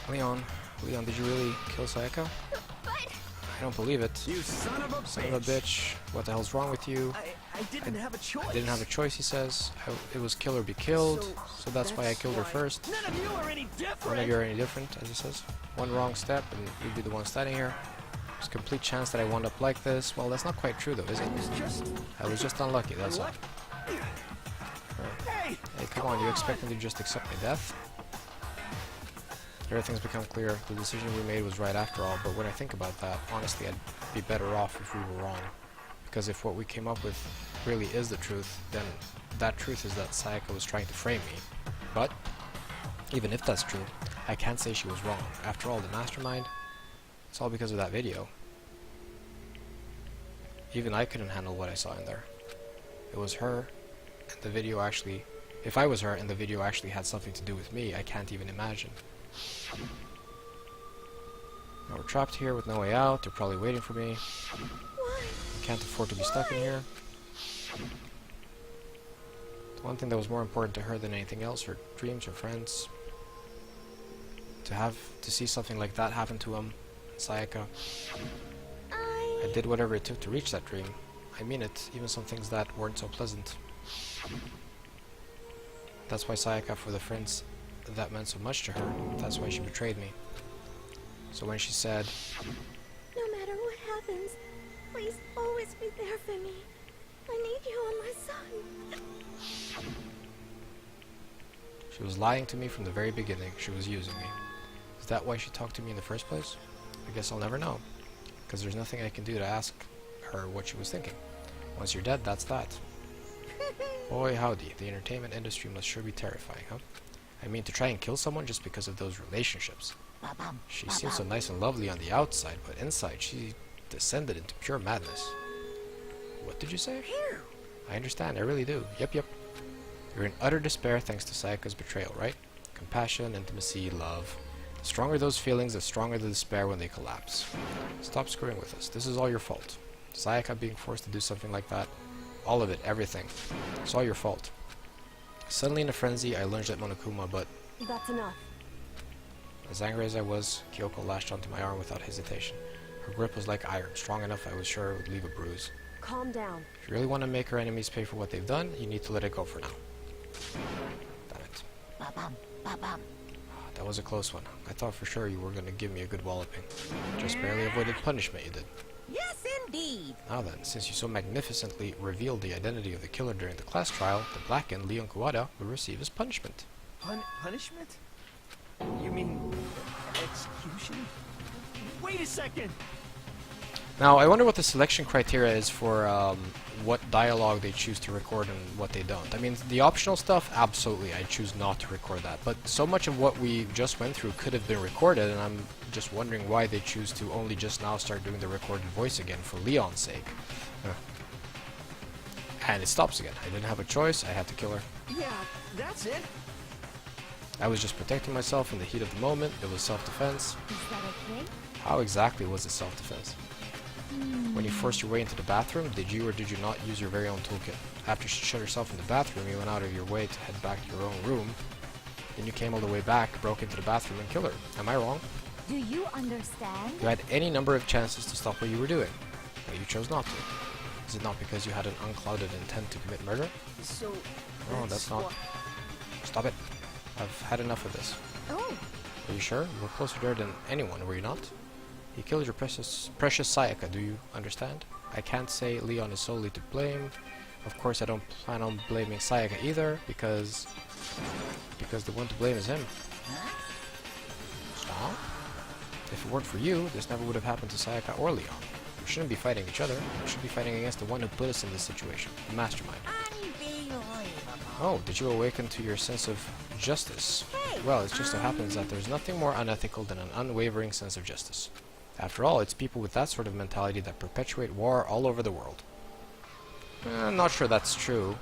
A: Leon, did you really kill Sayaka? I don't believe it.
M: You son of a bitch.
A: Son of a bitch. What the hell's wrong with you?
M: I didn't have a choice.
A: I didn't have a choice, he says. It was kill or be killed, so that's why I killed her first.
M: None of you are any different.
A: None of you are any different, as he says. One wrong step and you'd be the one standing here. There's a complete chance that I wound up like this. Well, that's not quite true though, is it? I was just unlucky, that's all. Hey, come on, you expect me to just accept my death? Everything's become clear. The decision we made was right after all, but when I think about that, honestly, I'd be better off if we were wrong. Because if what we came up with really is the truth, then that truth is that Sayaka was trying to frame me. But, even if that's true, I can't say she was wrong. After all, the mastermind, it's all because of that video. Even I couldn't handle what I saw in there. it was her, and the video actually... If I was her and the video actually had something to do with me, I can't even imagine. Now we're trapped here with no way out. They're probably waiting for me. Can't afford to be stuck in here. The one thing that was more important to her than anything else, her dreams, her friends. To see something like that happen to him, Sayaka. I did whatever it took to reach that dream. I mean it, even some things that weren't so pleasant. That's why Sayaka, for the friends that meant so much to her, that's why she betrayed me. So when she said,
D: No matter what happens, please always be there for me. I need you on my side.
A: she was lying to me from the very beginning. She was using me. Is that why she talked to me in the first place? I guess I'll never know. Because there's nothing I can do to ask her what she was thinking. Once you're dead, that's that. Boy howdy, the entertainment industry must sure be terrifying, huh? I mean, to try and kill someone just because of those relationships. She seems so nice and lovely on the outside, but inside she descended into pure madness. What did you say? I understand, I really do. Yep. You're in utter despair thanks to Sayaka's betrayal, right? Compassion, intimacy, love. The stronger those feelings, the stronger the despair when they collapse. Stop screwing with us. This is all your fault. Sayaka being forced to do something like that. All of it, everything. It's all your fault. Suddenly in a frenzy, I lunged at Monokuma, but...
G: That's enough.
A: As angry as I was, Kyoko lashed onto my arm without hesitation. Her grip was like iron, strong enough I was sure it would leave a bruise.
G: Calm down.
A: If you really want to make her enemies pay for what they've done, you need to let it go for now. Damn it. That was a close one. I thought for sure you were going to give me a good walloping. Just barely avoided punishment, you did.
B: Yes, indeed.
A: Now then, since you so magnificently revealed the identity of the killer during the class trial, the blackened Leon Kuwada will receive his punishment.
E: Punishment? You mean execution? Wait a second!
A: Now, I wonder what the selection criteria is for what dialogue they choose to record and what they don't. I mean, the optional stuff, absolutely, I choose not to record that. But so much of what we just went through could have been recorded, and I'm just wondering why they choose to only just now start doing the recorded voice again for Leon's sake. And it stops again. I didn't have a choice, I had to kill her.
M: Yeah, that's it.
A: I was just protecting myself in the heat of the moment. It was self-defense.
D: Is that okay?
A: How exactly was it self-defense? When you forced your way into the bathroom, did you or did you not use your very own toolkit? After she shut herself in the bathroom, you went out of your way to head back to your own room. Then you came all the way back, broke into the bathroom, and killed her. Am I wrong?
D: Do you understand?
A: You had any number of chances to stop what you were doing, but you chose not to. Is it not because you had an unclouded intent to commit murder?
M: So...
A: No, that's not... Stop it. I've had enough of this.
D: Oh,
A: Are you sure? You were closer there than anyone, were you not? You killed your precious Sayaka, do you understand? I can't say Leon is solely to blame. Of course, I don't plan on blaming Sayaka either, because the one to blame is him. Stop. If it weren't for you, this never would have happened to Sayaka or Leon. We shouldn't be fighting each other. We should be fighting against the one who put us in this situation, the mastermind. Oh, did you awaken to your sense of justice? Well, it just so happens that there's nothing more unethical than an unwavering sense of justice. After all, it's people with that sort of mentality that perpetuate war all over the world. I'm not sure that's true.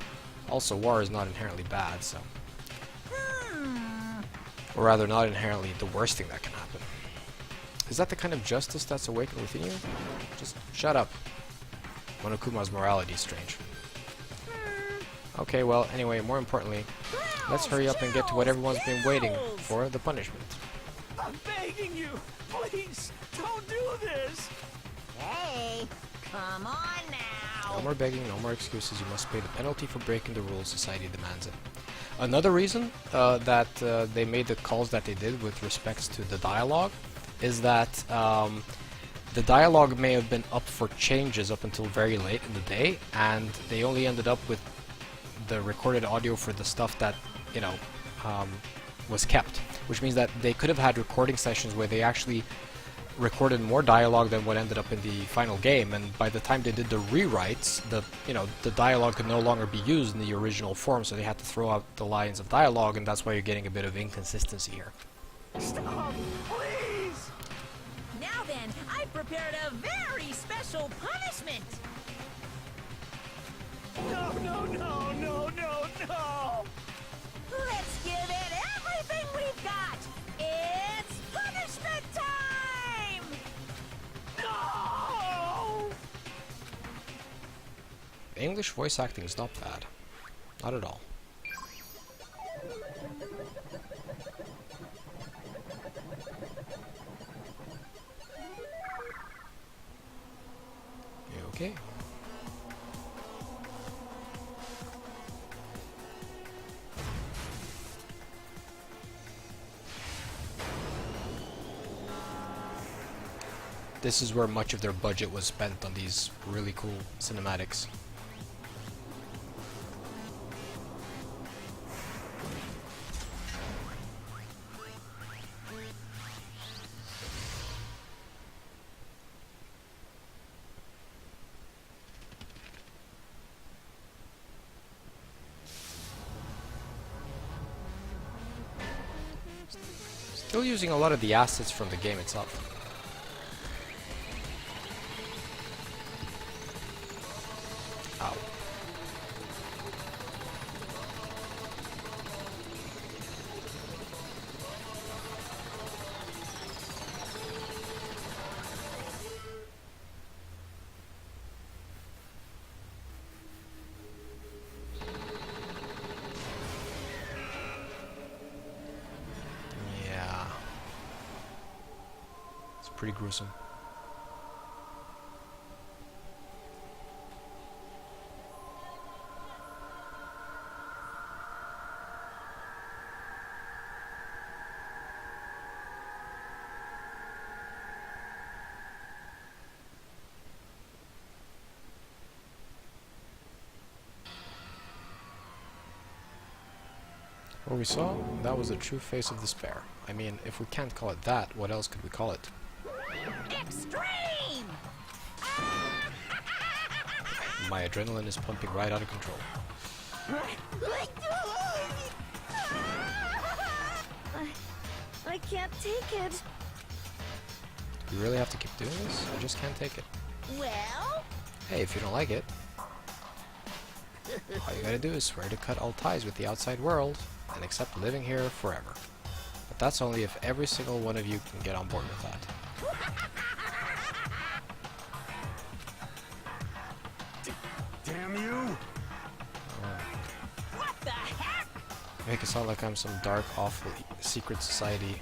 A: Also, war is not inherently bad, so... Or rather, not inherently the worst thing that can happen. Is that the kind of justice that's awakened within you? Just shut up. Monokuma's morality is strange. Okay, well, anyway, more importantly, let's hurry up and get to what everyone's been waiting for, the punishment.
E: I'm begging you! Please! Don't do this!
B: Hey, come on now.
A: No more begging, no more excuses. You must pay the penalty for breaking the rules. Society demands it. Another reason that they made the calls that they did with respects to the dialogue is that the dialogue may have been up for changes up until very late in the day, and they only ended up with the recorded audio for the stuff that, you know, was kept. Which means that they could have had recording sessions where they actually recorded more dialogue than what ended up in the final game, and by the time they did the rewrites, the dialogue could no longer be used in the original form, so they had to throw out the lines of dialogue, and that's why you're getting a bit of inconsistency here.
E: Stop! Please!
B: Now then, I prepared a very special punishment.
E: No, no, no, no, no, no!
B: Let's give it everything we've got! It's punishment time!
E: No!
A: The English voice acting is not bad. Not at all. You okay? This is where much of their budget was spent on these really cool cinematics. Still using a lot of the assets from the game itself. Ow. Yeah. It's pretty gruesome. What we saw, that was the true face of despair. I mean, if we can't call it that, what else could we call it?
B: Extreme!
A: My adrenaline is pumping right out of control.
D: I can't take it.
A: Do we really have to keep doing this? I just can't take it.
B: Well,
A: Hey, if you don't like it, all you gotta do is swear to cut all ties with the outside world and accept living here forever. But that's only if every single one of you can get on board with that.
F: Damn you!
B: what the heck?
A: Make it sound like I'm some dark, awful secret society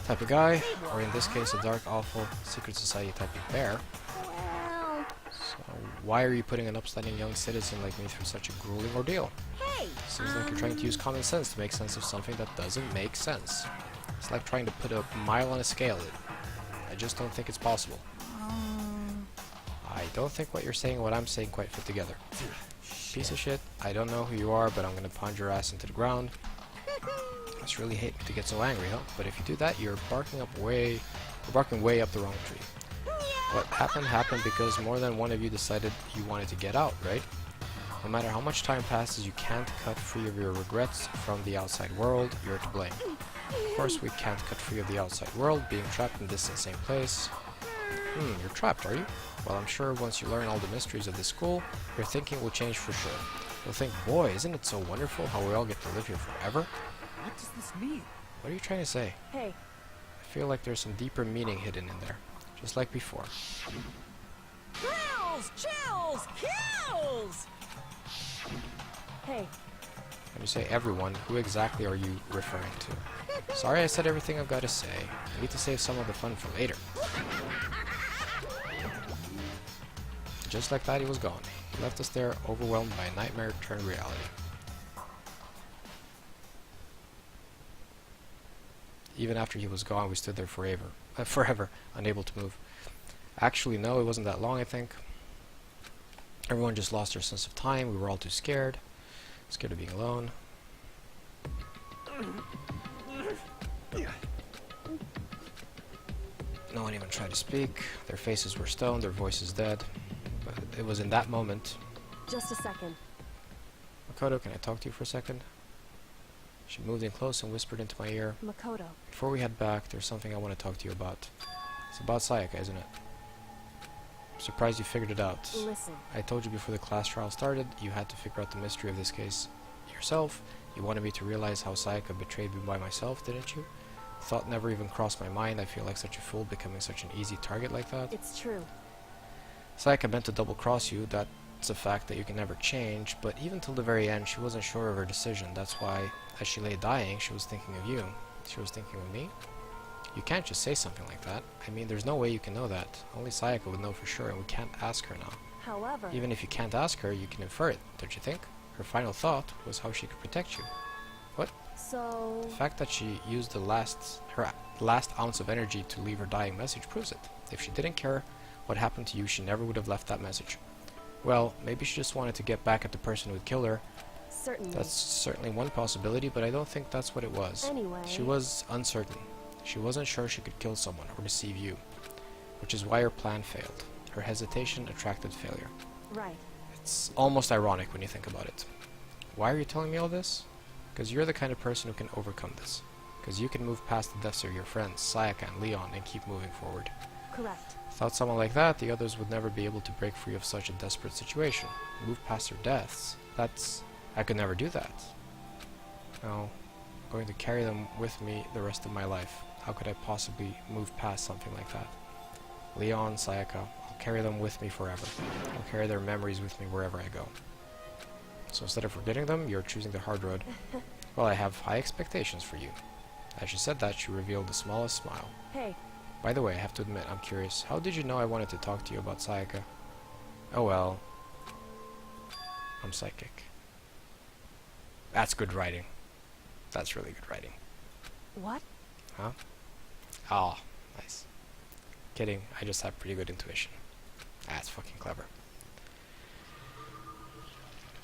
A: type of guy, or in this case, a dark, awful secret society type of bear.
D: Well,
A: So why are you putting an upstanding young citizen like me through such a grueling ordeal?
B: Hey,
A: Seems like you're trying to use common sense to make sense of something that doesn't make sense. It's like trying to put a mile on a scale. I just don't think it's possible. I don't think what you're saying and what I'm saying quite fit together. Piece of shit, I don't know who you are, but I'm gonna pound your ass into the ground. I just really hate to get so angry, huh? But if you do that, you're barking way up the wrong tree. What happened because more than one of you decided you wanted to get out, right? No matter how much time passes, you can't cut free of your regrets from the outside world. You're to blame. Of course, we can't cut free of the outside world, being trapped in this insane place. You're trapped, are you? Well, I'm sure once you learn all the mysteries of this school, your thinking will change for sure. You'll think, boy, isn't it so wonderful how we all get to live here forever?
E: What does this mean?
A: What are you trying to say?
G: Hey,
A: I feel like there's some deeper meaning hidden in there, just like before.
B: thrills, chills, kills!
G: hey,
A: When you say everyone, who exactly are you referring to? Sorry I said everything I've got to say. I need to save some of the fun for later. Just like that, he was gone. He left us there, overwhelmed by a nightmare turned reality. Even after he was gone, we stood there forever, unable to move. Actually, no, it wasn't that long, I think. Everyone just lost their sense of time. We were all too scared. Scared of being alone. No one even tried to speak. Their faces were stoned, their voices dead. But it was in that moment.
G: just a second.
A: Makoto, can I talk to you for a second? She moved in close and whispered into my ear.
G: Makoto.
A: Before we head back, there's something I want to talk to you about. It's about Sayaka, isn't it? Surprised you figured it out.
G: Listen.
A: I told you before the class trial started, you had to figure out the mystery of this case yourself. You wanted me to realize how Sayaka betrayed me by myself, didn't you? Thought never even crossed my mind. I feel like such a fool becoming such an easy target like that.
G: It's true.
A: Sayaka meant to double-cross you. That's a fact that you can never change, but even till the very end, she wasn't sure of her decision. That's why, as she lay dying, she was thinking of you. She was thinking of me? You can't just say something like that. I mean, there's no way you can know that. Only Sayaka would know for sure, and we can't ask her now.
G: However...
A: Even if you can't ask her, you can infer it, don't you think? Her final thought was how she could protect you. What?
G: So...
A: The fact that she used her last ounce of energy to leave her dying message proves it. If she didn't care what happened to you, she never would have left that message. Well, maybe she just wanted to get back at the person who would kill her.
G: Certainly.
A: That's certainly one possibility, but I don't think that's what it was.
G: Anyway...
A: She was uncertain. She wasn't sure she could kill someone or deceive you, which is why her plan failed. Her hesitation attracted failure.
G: Right.
A: It's almost ironic when you think about it. Why are you telling me all this? Because you're the kind of person who can overcome this. Because you can move past the deaths of your friends, Sayaka and Leon, and keep moving forward.
G: Correct.
A: Without someone like that, the others would never be able to break free of such a desperate situation. Move past their deaths. I could never do that. No. I'm going to carry them with me the rest of my life. How could I possibly move past something like that? Leon, Sayaka, I'll carry them with me forever. I'll carry their memories with me wherever I go. So instead of forgetting them, you're choosing the hard road. Well, I have high expectations for you. As she said that, she revealed the smallest smile.
G: Hey.
A: By the way, I have to admit, I'm curious. How did you know I wanted to talk to you about Sayaka? Oh well. I'm psychic. That's good writing. That's really good writing.
G: What?
A: Huh? Oh, nice. Kidding, I just have pretty good intuition. That's fucking clever.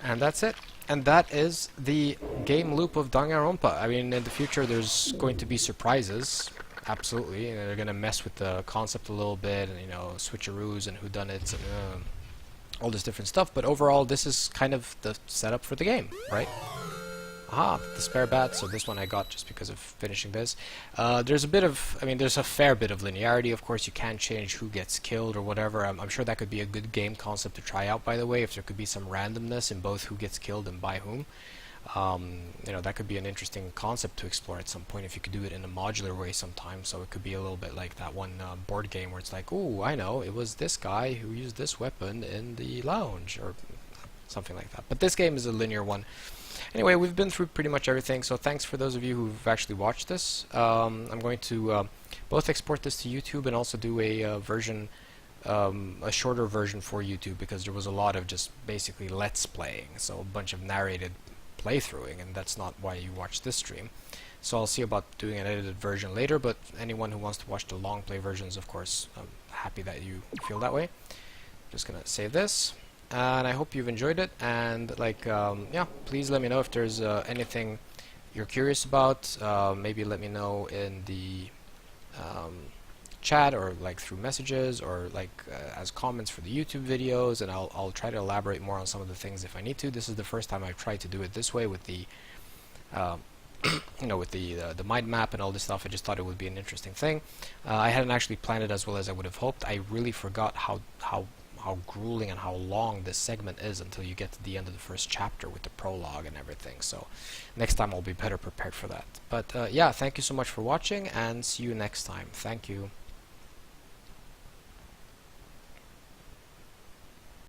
A: And that's it. And that is the game loop of Danganronpa. I mean, in the future there's going to be surprises. Absolutely. And they're going to mess with the concept a little bit, and, you know, switcheroos and whodunits and all this different stuff. But overall, this is kind of the setup for the game, right? Aha, the spare bat, so this one I got just because of finishing this. There's a fair bit of linearity. Of course, you can change who gets killed or whatever. I'm sure that could be a good game concept to try out, by the way, if there could be some randomness in both who gets killed and by whom. You know, that could be an interesting concept to explore at some point if you could do it in a modular way sometime, so it could be a little bit like that one board game where it's like, ooh, I know, it was this guy who used this weapon in the lounge, or something like that. But this game is a linear one. Anyway, we've been through pretty much everything, so thanks for those of you who've actually watched this. I'm going to both export this to YouTube and also do a shorter version for YouTube, because there was a lot of just basically let's playing, so a bunch of narrated playthroughing, and that's not why you watch this stream. So I'll see about doing an edited version later, but anyone who wants to watch the long play versions, of course, I'm happy that you feel that way. Just gonna save this. And I hope you've enjoyed it, and yeah, please let me know if there's anything you're curious about. Maybe let me know in the chat, or like through messages, or like as comments for the YouTube videos, and I'll try to elaborate more on some of the things if I need to. This is the first time I've tried to do it this way with the you know, with the mind map and all this stuff. I just thought it would be an interesting thing. I hadn't actually planned it as well as I would have hoped. I really forgot how grueling and how long this segment is until you get to the end of the first chapter with the prologue and everything. So next time I'll be better prepared for that. But yeah, thank you so much for watching, and see you next time. Thank you.